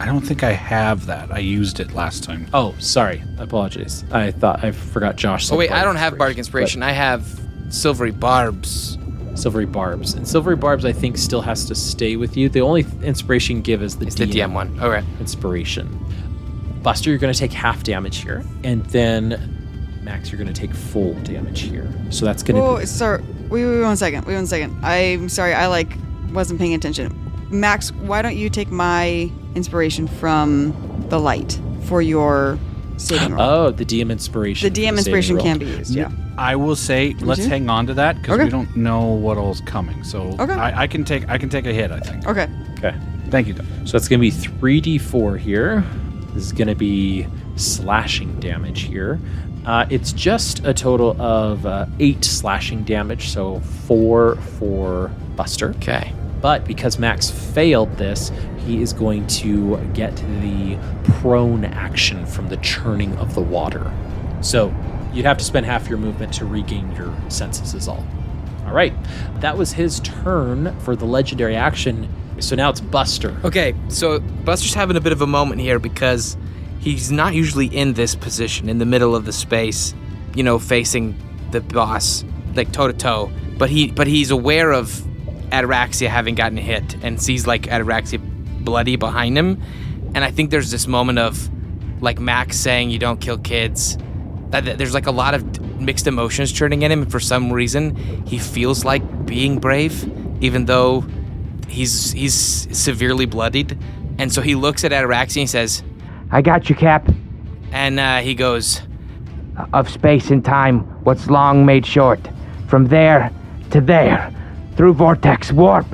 I don't think I have that. I used it last time. Oh, sorry. I apologize. I forgot Josh said Oh wait, I Bardic don't have Bardic Inspiration. I have Silvery Barbs. Silvery Barbs. And Silvery Barbs, I think, still has to stay with you. The only inspiration you give is the It's the DM one. All right. Inspiration. Buster, you're going to take half damage here. And then, Max, you're going to take full damage here. So that's going to Oh, sorry. Wait 1 second. Wait 1 second. I'm sorry. I wasn't paying attention. Max, why don't you take my inspiration from the light for your saving roll? Oh, the DM Inspiration. The DM inspiration can be used, yeah. I will say, let's hang on to that because Okay. we don't know what all's coming. So Okay. I can take a hit, I think. Okay. Okay. Thank you, Doc. So it's going to be 3d4 here. This is going to be slashing damage here. It's just a total of 8 slashing damage, so 4 for Buster. Okay. But because Max failed this, he is going to get the prone action from the churning of the water. So you'd have to spend half your movement to regain your senses is all. All right. That was his turn for the legendary action. So now it's Buster. Okay, so Buster's having a bit of a moment here because he's not usually in this position, in the middle of the space, facing the boss, like toe to toe. But he's aware of Ataraxia having gotten hit and sees Ataraxia bloody behind him. And I think there's this moment of Max saying you don't kill kids. That there's a lot of mixed emotions churning in him. And for some reason, he feels like being brave, even though he's severely bloodied. And so he looks at Ataraxia and says, I got you, Cap. and he goes, Of space and time, what's long made short. From there to there, through vortex warp.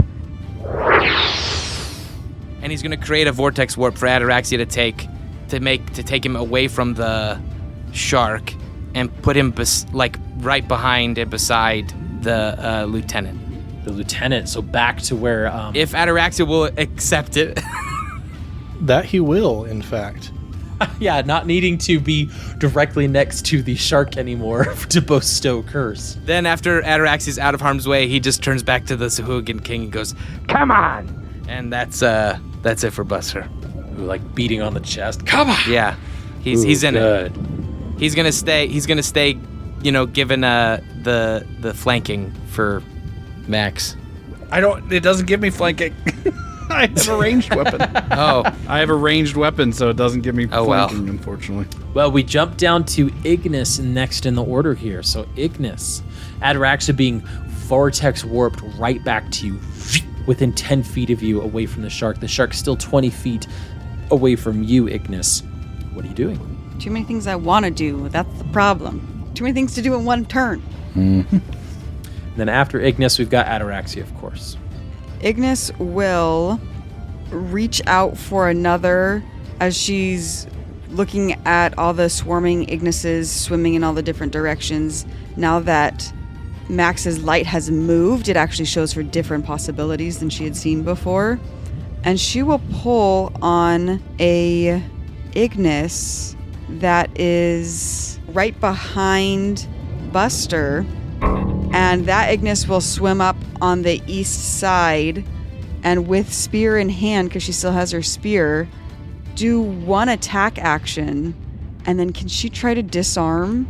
and he's gonna create a vortex warp for Ataraxia to take him away from the shark and put him right behind and beside the lieutenant. The lieutenant, so back to where... If Ataraxia will accept it. That he will, in fact. yeah, not needing to be directly next to the shark anymore to bestow curse. Then after Ataraxia's out of harm's way, he just turns back to the Sahua-God king and goes, Come on! and that's it for Buster. Ooh, like beating on the chest. Come on! Yeah. He's in good. it. He's gonna stay, given the flanking for Max. It doesn't give me flanking. I have a ranged weapon. Oh. I have a ranged weapon, so it doesn't give me Oh, well. flanking, unfortunately. Well, we jump down to Ignis next in the order here. So Ignis, Ataraxia being vortex warped right back to you, within 10 feet of you, away from the shark. The shark's still 20 feet away from you, Ignis. What are you doing? Too many things I want to do. That's the problem. Too many things to do in one turn. And then after Ignis, we've got Ataraxia, of course. Ignis will reach out for another as she's looking at all the swarming Ignises swimming in all the different directions. Now that Max's light has moved, it actually shows her different possibilities than she had seen before. And she will pull on a Ignis that is right behind Buster. And that Ignis will swim up on the east side and with spear in hand, because she still has her spear, do one attack action. And then can she try to disarm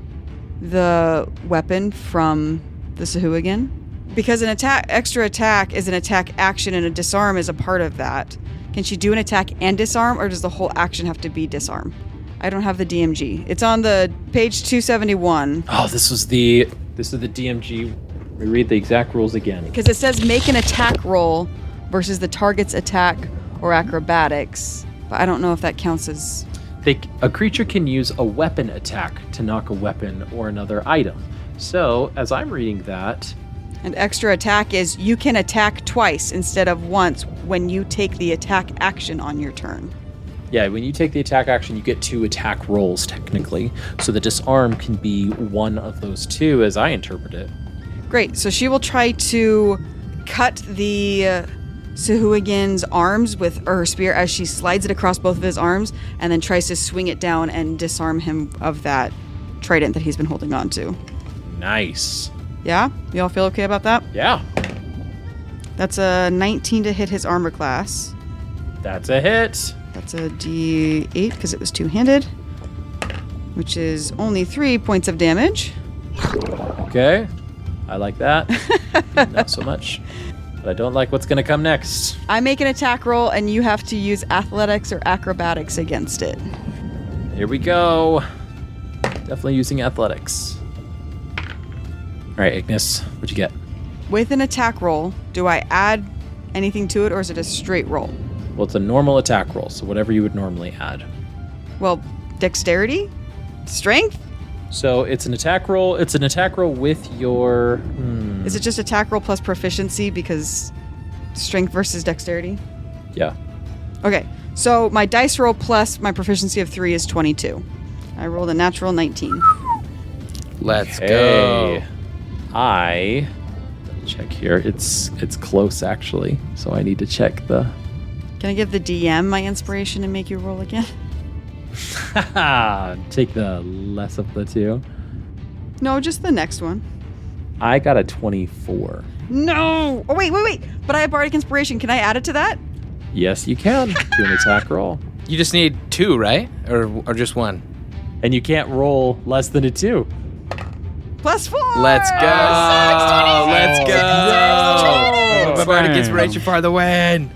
the weapon from the Sahua-God? Because an extra attack is an attack action and a disarm is a part of that. Can she do an attack and disarm, or does the whole action have to be disarm? I don't have the DMG. It's on the page 271. Oh, this is the DMG. We read the exact rules again. Because it says make an attack roll versus the target's attack or acrobatics. But I don't know if that counts as... A creature can use a weapon attack to knock a weapon or another item. So, as I'm reading that... An extra attack is you can attack twice instead of once when you take the attack action on your turn. Yeah, when you take the attack action, you get 2 attack rolls, technically. So the disarm can be one of those 2, as I interpret it. Great. So she will try to cut the Sahua-God's arms with her spear as she slides it across both of his arms and then tries to swing it down and disarm him of that trident that he's been holding on to. Nice. Yeah? You all feel okay about that? Yeah. That's a 19 to hit his armor class. That's a hit. That's a D8 because it was two-handed, which is only 3 points of damage. Okay. I like that. Not so much. But I don't like what's going to come next. I make an attack roll, and you have to use athletics or acrobatics against it. Here we go. Definitely using athletics. All right, Ignis, what'd you get? With an attack roll, do I add anything to it, or is it a straight roll? Well, it's a normal attack roll, so whatever you would normally add. Well, dexterity? Strength? So it's an attack roll. It's an attack roll with your... Is it just attack roll plus proficiency because strength versus dexterity? Yeah. Okay, so my dice roll plus my proficiency of 3 is 22. I rolled a natural 19. Let's go. I check here. It's close actually, so I need to check the. Can I give the DM my inspiration and make you roll again? Take the less of the 2. No, just the next one. I got a 24. No! Oh, wait. But I have Bardic Inspiration. Can I add it to that? Yes, you can. Do an attack roll. You just need 2, right? Or just 1? And you can't roll less than a 2. Plus 4! Let's go! Let's go! Bardic Inspiration for the win!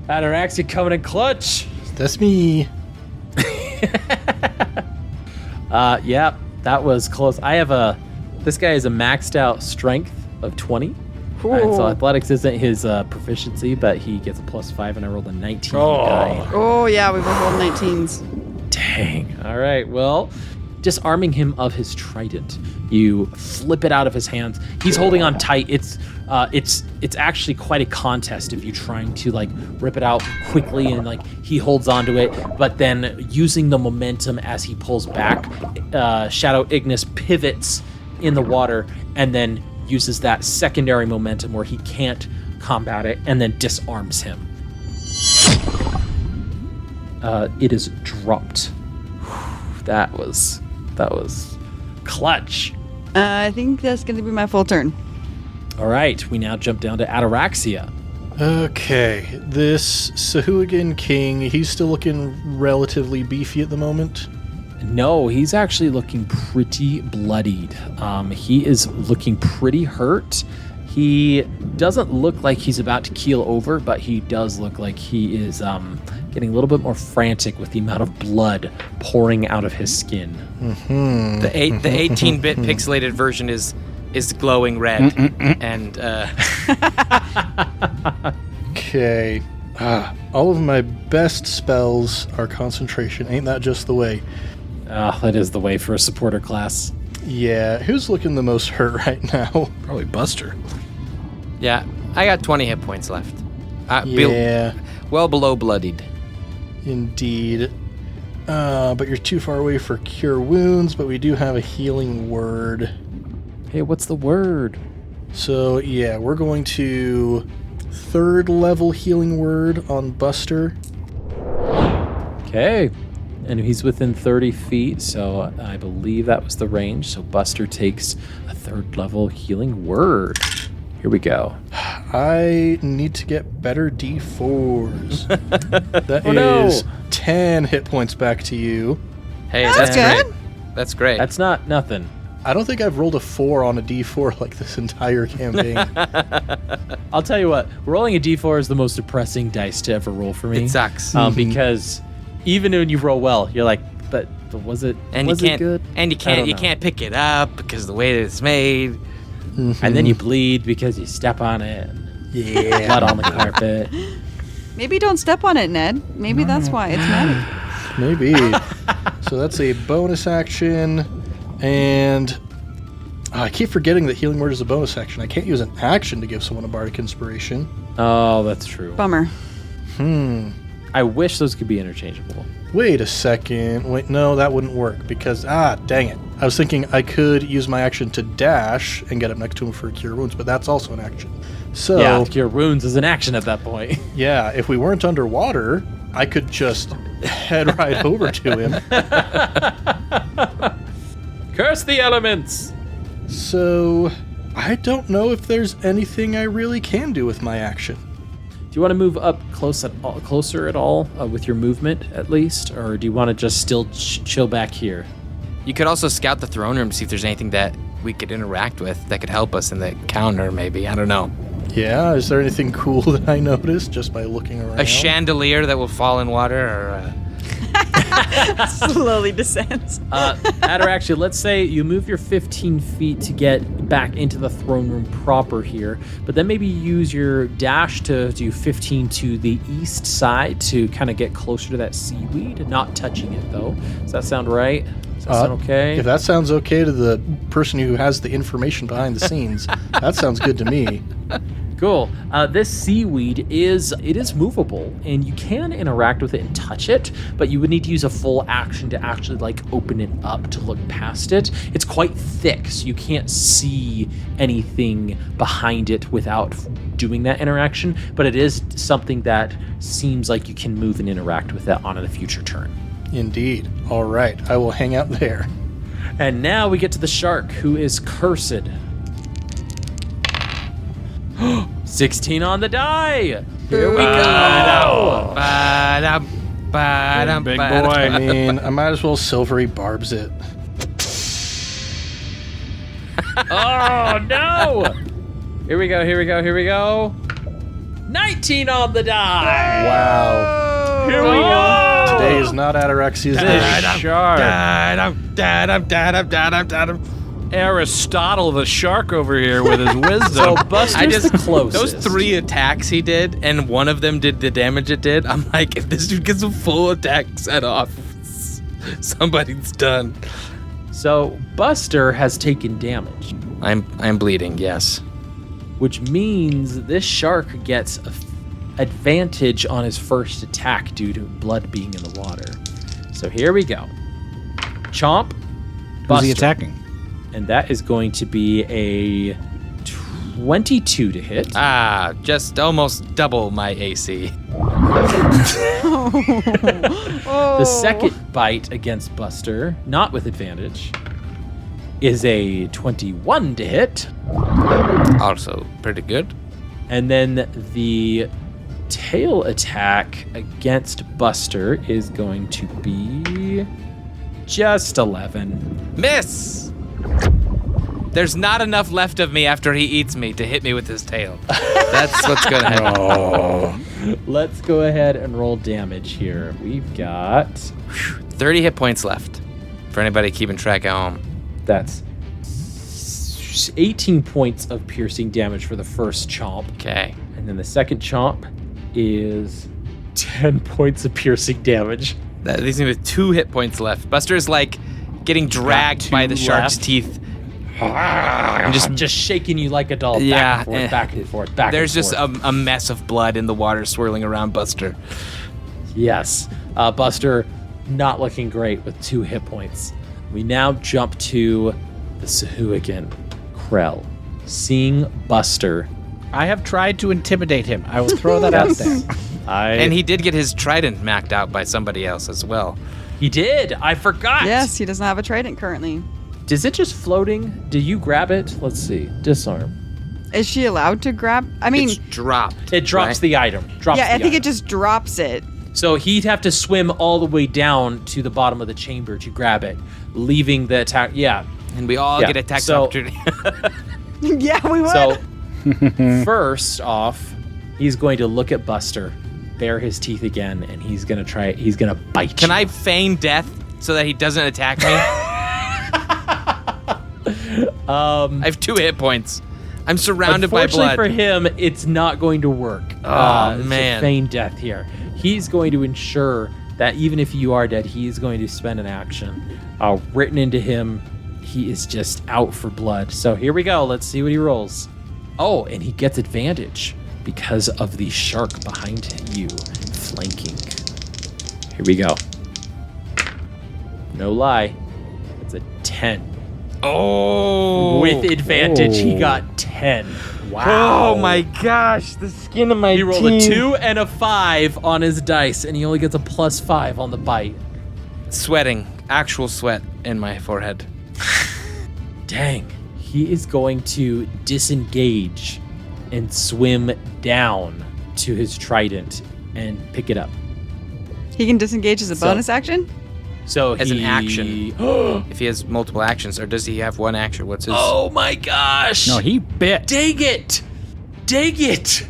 Ataraxia coming in clutch. That's me. Yeah, that was close. This guy is a maxed out strength of 20. And so athletics isn't his proficiency, but he gets a +5, and I rolled a 19. Oh, yeah, we both rolled 19s. Dang. All right, well, disarming him of his trident, you flip it out of his hands. He's holding on tight. It's actually quite a contest of you trying to like rip it out quickly, and like he holds onto it, but then using the momentum as he pulls back, Shadow Ignis pivots in the water and then uses that secondary momentum where he can't combat it and then disarms him. It is dropped. That was clutch. I think that's going to be my full turn. All right, we now jump down to Ataraxia. Okay, this Sahua-God king, he's still looking relatively beefy at the moment. No, he's actually looking pretty bloodied. He is looking pretty hurt. He doesn't look like he's about to keel over, but he does look like he is getting a little bit more frantic with the amount of blood pouring out of his skin. Mm-hmm. The 18-bit pixelated version is glowing red, and Okay. All of my best spells are concentration. Ain't that just the way? That is the way for a supporter class. Yeah, who's looking the most hurt right now? Probably Buster. Yeah, I got 20 hit points left. Yeah. Well below bloodied. Indeed. But you're too far away for cure wounds, but we do have a healing word. Hey, what's the word? So, yeah, we're going to 3rd level healing word on Buster. Okay. And he's within 30 feet, so I believe that was the range. So Buster takes a 3rd level healing word. Here we go. I need to get better D4s. That Oh, no. is 10 hit points back to you. Hey, That's good. great. That's great. That's not nothing. I don't think I've rolled a 4 on a D4 like this entire campaign. I'll tell you what, rolling a d4 is the most depressing dice to ever roll for me. It sucks. Because even when you roll well, you're like, but was it And was you can't it good? and you I can't don't you know. can't pick it up because of the way that it's made. And then you bleed because you step on it. Yeah. Blood on the carpet. Maybe don't step on it, Ned. Maybe that's why it's magic. Maybe. So that's a bonus action. And I keep forgetting that healing word is a bonus action. I can't use an action to give someone a bardic inspiration. Oh, that's true. Bummer. I wish those could be interchangeable. Wait a second. Wait, no, that wouldn't work because, dang it. I was thinking I could use my action to dash and get up next to him for cure wounds, but that's also an action. So, Yeah, cure wounds is an action at that point. yeah, if we weren't underwater, I could just head right over to him. Curse the elements! So, I don't know if there's anything I really can do with my action. Do you want to move up closer at all with your movement, at least? Or do you want to just still chill back here? You could also scout the throne room to see if there's anything that we could interact with that could help us in the counter, maybe. I don't know. Yeah, is there anything cool that I noticed just by looking around? A chandelier that will fall in water, or Slowly descends. Ataraxia, let's say you move your 15 feet to get back into the throne room proper here, but then maybe use your dash to do 15 to the east side to kind of get closer to that seaweed, not touching it though. Does that sound right? Does that sound okay? If that sounds okay to the person who has the information behind the scenes, that sounds good to me. Cool. This seaweed is movable, and you can interact with it and touch it, but you would need to use a full action to actually like open it up to look past it. It's quite thick, so you can't see anything behind it without doing that interaction, but it is something that seems like you can move and interact with it on a future turn. Indeed. All right, I will hang out there. And now we get to the shark, who is cursed. 16 on the die. Here we go. Big boy. I mean, I might as well silvery barbs it. Oh no! Here we go. 19 on the die. Wow. Here we go. Today is not Ataraxia's day. Shark. Aristotle the shark over here with his wisdom. So Buster's the closest. Those 3 attacks he did, and one of them did the damage it did. I'm like, if this dude gets a full attack set off, somebody's done. So Buster has taken damage, I'm bleeding. Yes. which means this shark gets advantage on his first attack due to blood being in the water. So here we go. Chomp. Who's he Buster. attacking? And that is going to be a 22 to hit. Just almost double my AC. The second bite against Buster, not with advantage, is a 21 to hit. Also pretty good. And then the tail attack against Buster is going to be just 11. Miss! There's not enough left of me after he eats me to hit me with his tail. That's what's going to happen. Let's go ahead and roll damage here. We've got 30 hit points left for anybody keeping track at home. that's 18 points of piercing damage for the first chomp. Okay. And then the second chomp is 10 points of piercing damage. That leaves me with 2 hit points left. Buster's like getting dragged by the shark's teeth I'm just shaking you like a doll. Yeah, Back and forth, back There's and forth. just a mess of blood in the water swirling around Buster. Yes. Buster not looking great with 2 hit points. We now jump to the Sahua-God. Krell. Seeing Buster. I have tried to intimidate him. I will throw that out there. And he did get his trident maxed out by somebody else as well. He did. I forgot. Yes, he doesn't have a trident currently. Is it just floating? Do you grab it? Let's see. Disarm. Is she allowed to grab? I mean, It's dropped. It drops right? the item. I think it just drops it. So he'd have to swim all the way down to the bottom of the chamber to grab it, leaving the attack. Yeah. And we all get attack opportunity. Yeah, we would. So first off, he's going to look at Buster, bare his teeth again, and he's going to bite Can you. I feign death so that he doesn't attack me? I have 2 hit points. I'm surrounded by blood. Unfortunately for him, it's not going to work. Oh, to man. feign death here. He's going to ensure that even if you are dead, he's going to spend an action. Written into him, he is just out for blood. So here we go. Let's see what he rolls. Oh, and he gets advantage because of the shark behind you, flanking. Here we go. No lie. It's a 10. Oh. With advantage, he got 10. Wow. Oh my gosh, the skin of my He rolled a 2 and a 5 on his dice, and he only gets a +5 on the bite. Sweating. Actual sweat in my forehead. Dang. He is going to disengage and swim down to his trident and pick it up. He can disengage as a So- bonus action? So As an action. If he has multiple actions, or does he have one action? What's his... Oh my gosh. No, he bit. Dang it. Dang it.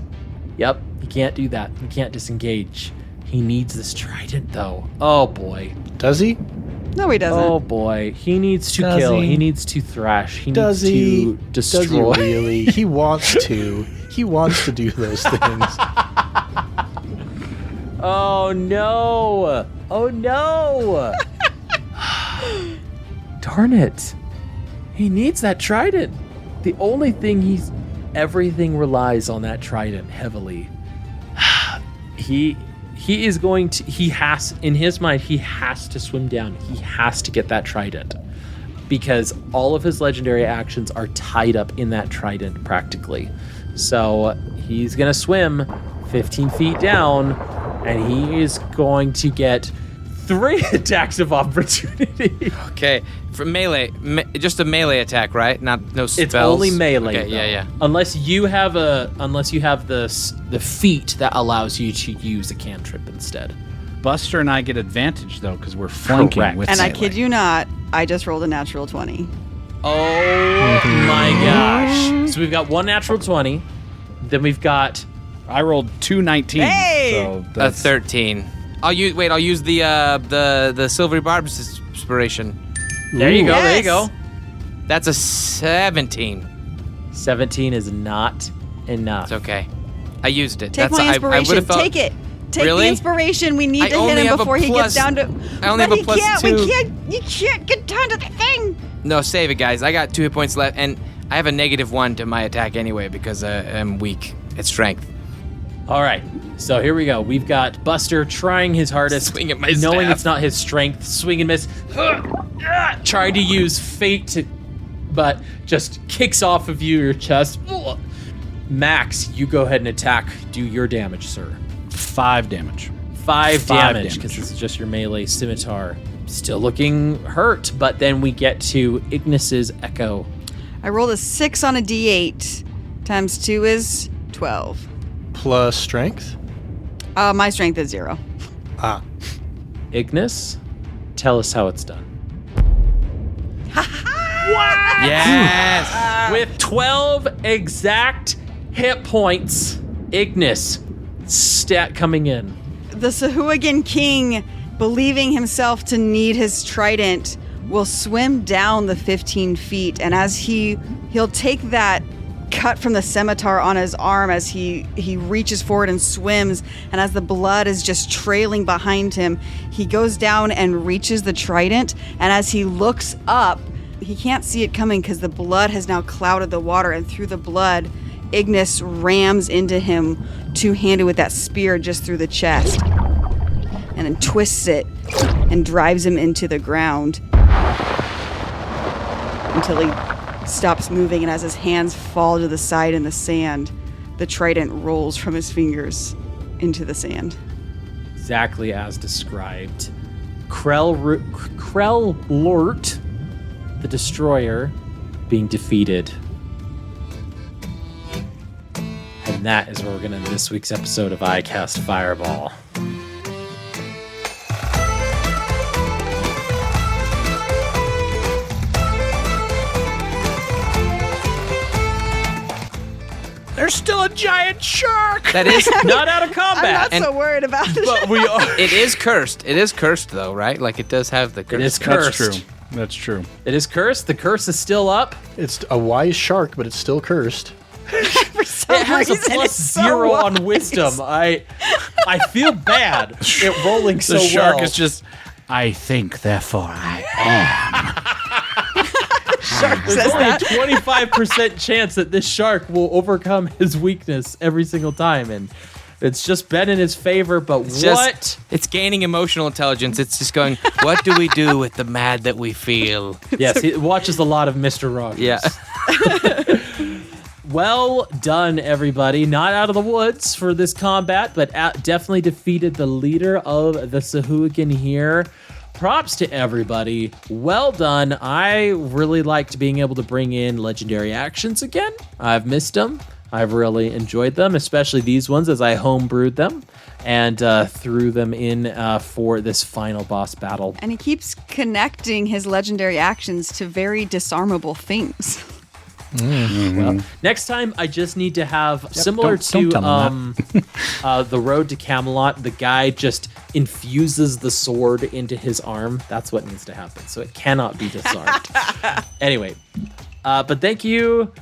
Yep, he can't do that. He can't disengage. He needs this trident, though. Oh boy. Does he? No, he doesn't. Oh boy. He needs to Does kill. he? He needs to thrash. He Does needs he? to destroy. Does he really? He wants to. He wants to do those things. Oh no! Oh no! Darn it. He needs that trident. The only thing everything relies on that trident heavily. He is going to, in his mind, he has to swim down. He has to get that trident. Because all of his legendary actions are tied up in that trident practically. So he's going to swim 15 feet down, and he is going to get 3 attacks of opportunity. Okay, for melee, just a melee attack, right? No spells. It's only melee. Okay, though. yeah. Unless you have the feat that allows you to use a cantrip instead. Buster and I get advantage though because we're flanking Correct. with And I melee. kid you not, I just rolled a natural 20. Oh my gosh! So we've got 1 natural 20. Then we've got I rolled 2 19. Hey! So A that's 13. I'll use the silvery barbs inspiration. there you go. There you Yes! go. That's a 17. 17 is not enough. It's okay. I used it. Take my I inspiration. would've felt, Take it. Take Really? the inspiration. We need I to only hit him have a before he plus- gets down to. I only have a plus can't. 2. You can't get down to the thing. No, save it, guys. I got 2 hit points left, and I have a -1 to my attack anyway because I'm weak at strength. All right. So here we go. We've got Buster trying his hardest, Swing at my knowing staff. it's not his strength, swing and miss, trying to use fate, but just kicks off of your chest. Max, you go ahead and attack. Do your damage, sir. 5 damage. 5 damage, damage. because this is just your melee scimitar. Still looking hurt, but then we get to Ignis's Echo. I rolled a 6 on a d8. Times 2 is 12. Plus strength. My strength is 0. Ah. Ignis, tell us how it's done. Yes. With 12 exact hit points, Ignis, stat coming in. The Sahua-God king, believing himself to need his trident, will swim down the 15 feet, and as he'll take that cut from the scimitar on his arm as he reaches forward and swims, and as the blood is just trailing behind him, he goes down and reaches the trident, and as he looks up, he can't see it coming because the blood has now clouded the water, and through the blood, Ignis rams into him two-handed with that spear just through the chest, and then twists it and drives him into the ground until he stops moving, and as his hands fall to the side in the sand, the trident rolls from his fingers into the sand. Exactly as described. Krell-Lort, the Destroyer, being defeated. And that is where we're going to end this week's episode of I Cast Fireball. There's still a giant shark. That is Not out of combat. I'm not so worried about it. But we are. It is cursed. It is cursed, though, right? Like, it does have the curse. It is cursed. That's true. That's true. It is cursed. The curse is still up. It's a wise shark, but it's still cursed. For some It has a reason, plus it's so 0 on wise. wisdom. I feel bad. It rolling so The shark well. is just, I think, therefore I am. There's says only that. a 25% chance that this shark will overcome his weakness every single time, and it's just been in his favor. But It's gaining emotional intelligence. It's just going, what do we do with the mad that we feel? Yes, he watches a lot of Mr. Rogers. Yeah. Well done, everybody. Not out of the woods for this combat, but definitely defeated the leader of the Sahua-God here. Props to everybody. Well done. I really liked being able to bring in legendary actions again. I've missed them. I've really enjoyed them, especially these ones as I homebrewed them and threw them in for this final boss battle. And he keeps connecting his legendary actions to very disarmable things. Well, next time I just need to have similar don't tell him the Road to Camelot. The guy just infuses the sword into his arm. That's what needs to happen. So it cannot be disarmed. Anyway, but thank you,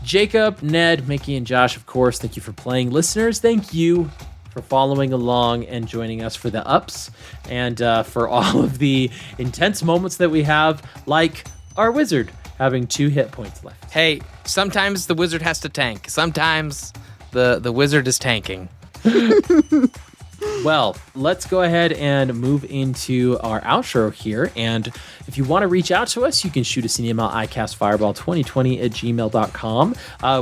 Jacob, Ned, Mickey, and Josh. Of course, thank you for playing. Listeners, thank you for following along and joining us for the ups and for all of the intense moments that we have, like our wizard having 2 hit points left. Hey, sometimes the wizard has to tank. Sometimes the wizard is tanking. Well, let's go ahead and move into our outro here. And if you want to reach out to us, you can shoot us an email, icastfireball2020@gmail.com.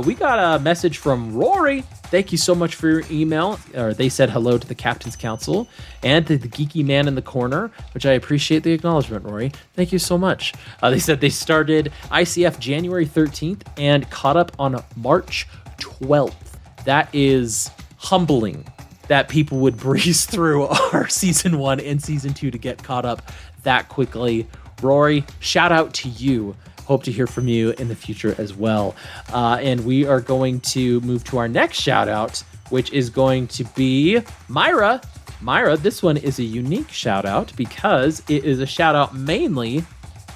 We got a message from Rory. Thank you so much for your email. Or they said hello to the Captain's Council and to the geeky man in the corner, which I appreciate the acknowledgement, Rory. Thank you so much. They said they started ICF January 13th and caught up on March 12th. That is humbling that people would breeze through our season 1 and season 2 to get caught up that quickly. Rory, shout out to you. Hope to hear from you in the future as well. And we are going to move to our next shout out, which is going to be Myra. Myra, this one is a unique shout out because it is a shout out mainly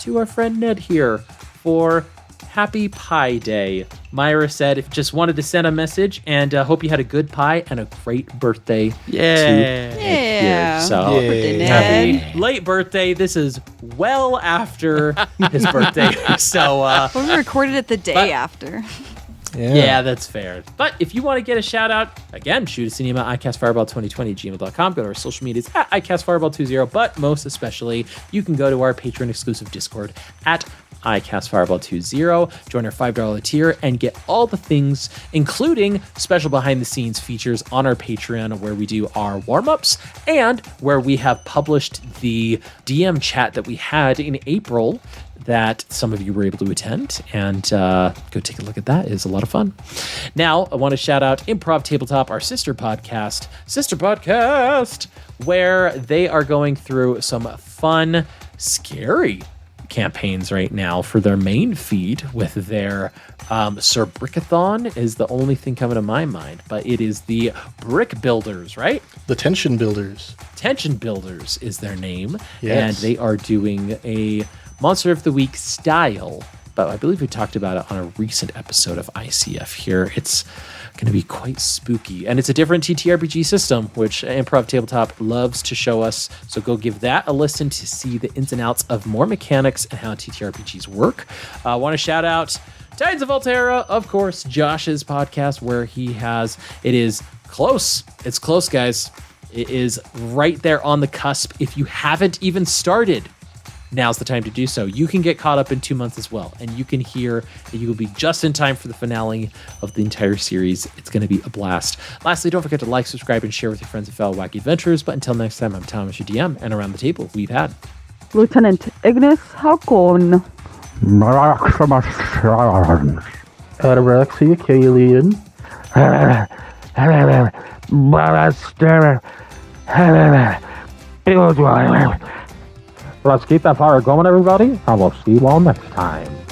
to our friend Ned here for Happy Pie Day. Myra said, if just wanted to send a message and hope you had a good pie and a great birthday. Yeah. So Birthday, Ned. happy late birthday. This is well after his birthday. So Well, we recorded it the day after. yeah, that's fair. But if you want to get a shout out, again, shoot us an email at icastfireball2020@gmail.com. Go to our social medias at icastfireball20. But most especially, you can go to our Patreon exclusive Discord at icastfireball20. Join our $5 tier and get all the things, including special behind-the-scenes features on our Patreon where we do our warm-ups and where we have published the DM chat that we had in April that some of you were able to attend, and go take a look at that. It is a lot of fun. Now, I want to shout out Improv Tabletop, our sister podcast, where they are going through some fun, scary campaigns right now for their main feed with their Sir Brickathon is the only thing coming to my mind, but it is the Brick Builders, right? The Tension Builders. Tension Builders is their name, Yes. and they are doing a Monster of the Week style but I believe we talked about it on a recent episode of ICF here. It's going to be quite spooky, and it's a different TTRPG system, which Improv Tabletop loves to show us. So go give that a listen to see the ins and outs of more mechanics and how TTRPGs work. I want to shout out Titans of Altera, of course, Josh's podcast, where it is close. It's close, guys. It is right there on the cusp. If you haven't even started, now's the time to do so. You can get caught up in 2 months as well, and you can hear that you will be just in time for the finale of the entire series. It's going to be a blast. Lastly, don't forget to like, subscribe, and share with your friends and fellow wacky adventurers. But until next time, I'm Thomas, your DM, and around the table, we've had Lieutenant Ignis Halcon. Ataraxia, Kalian. Let's keep that fire going, everybody, and we'll see you all next time.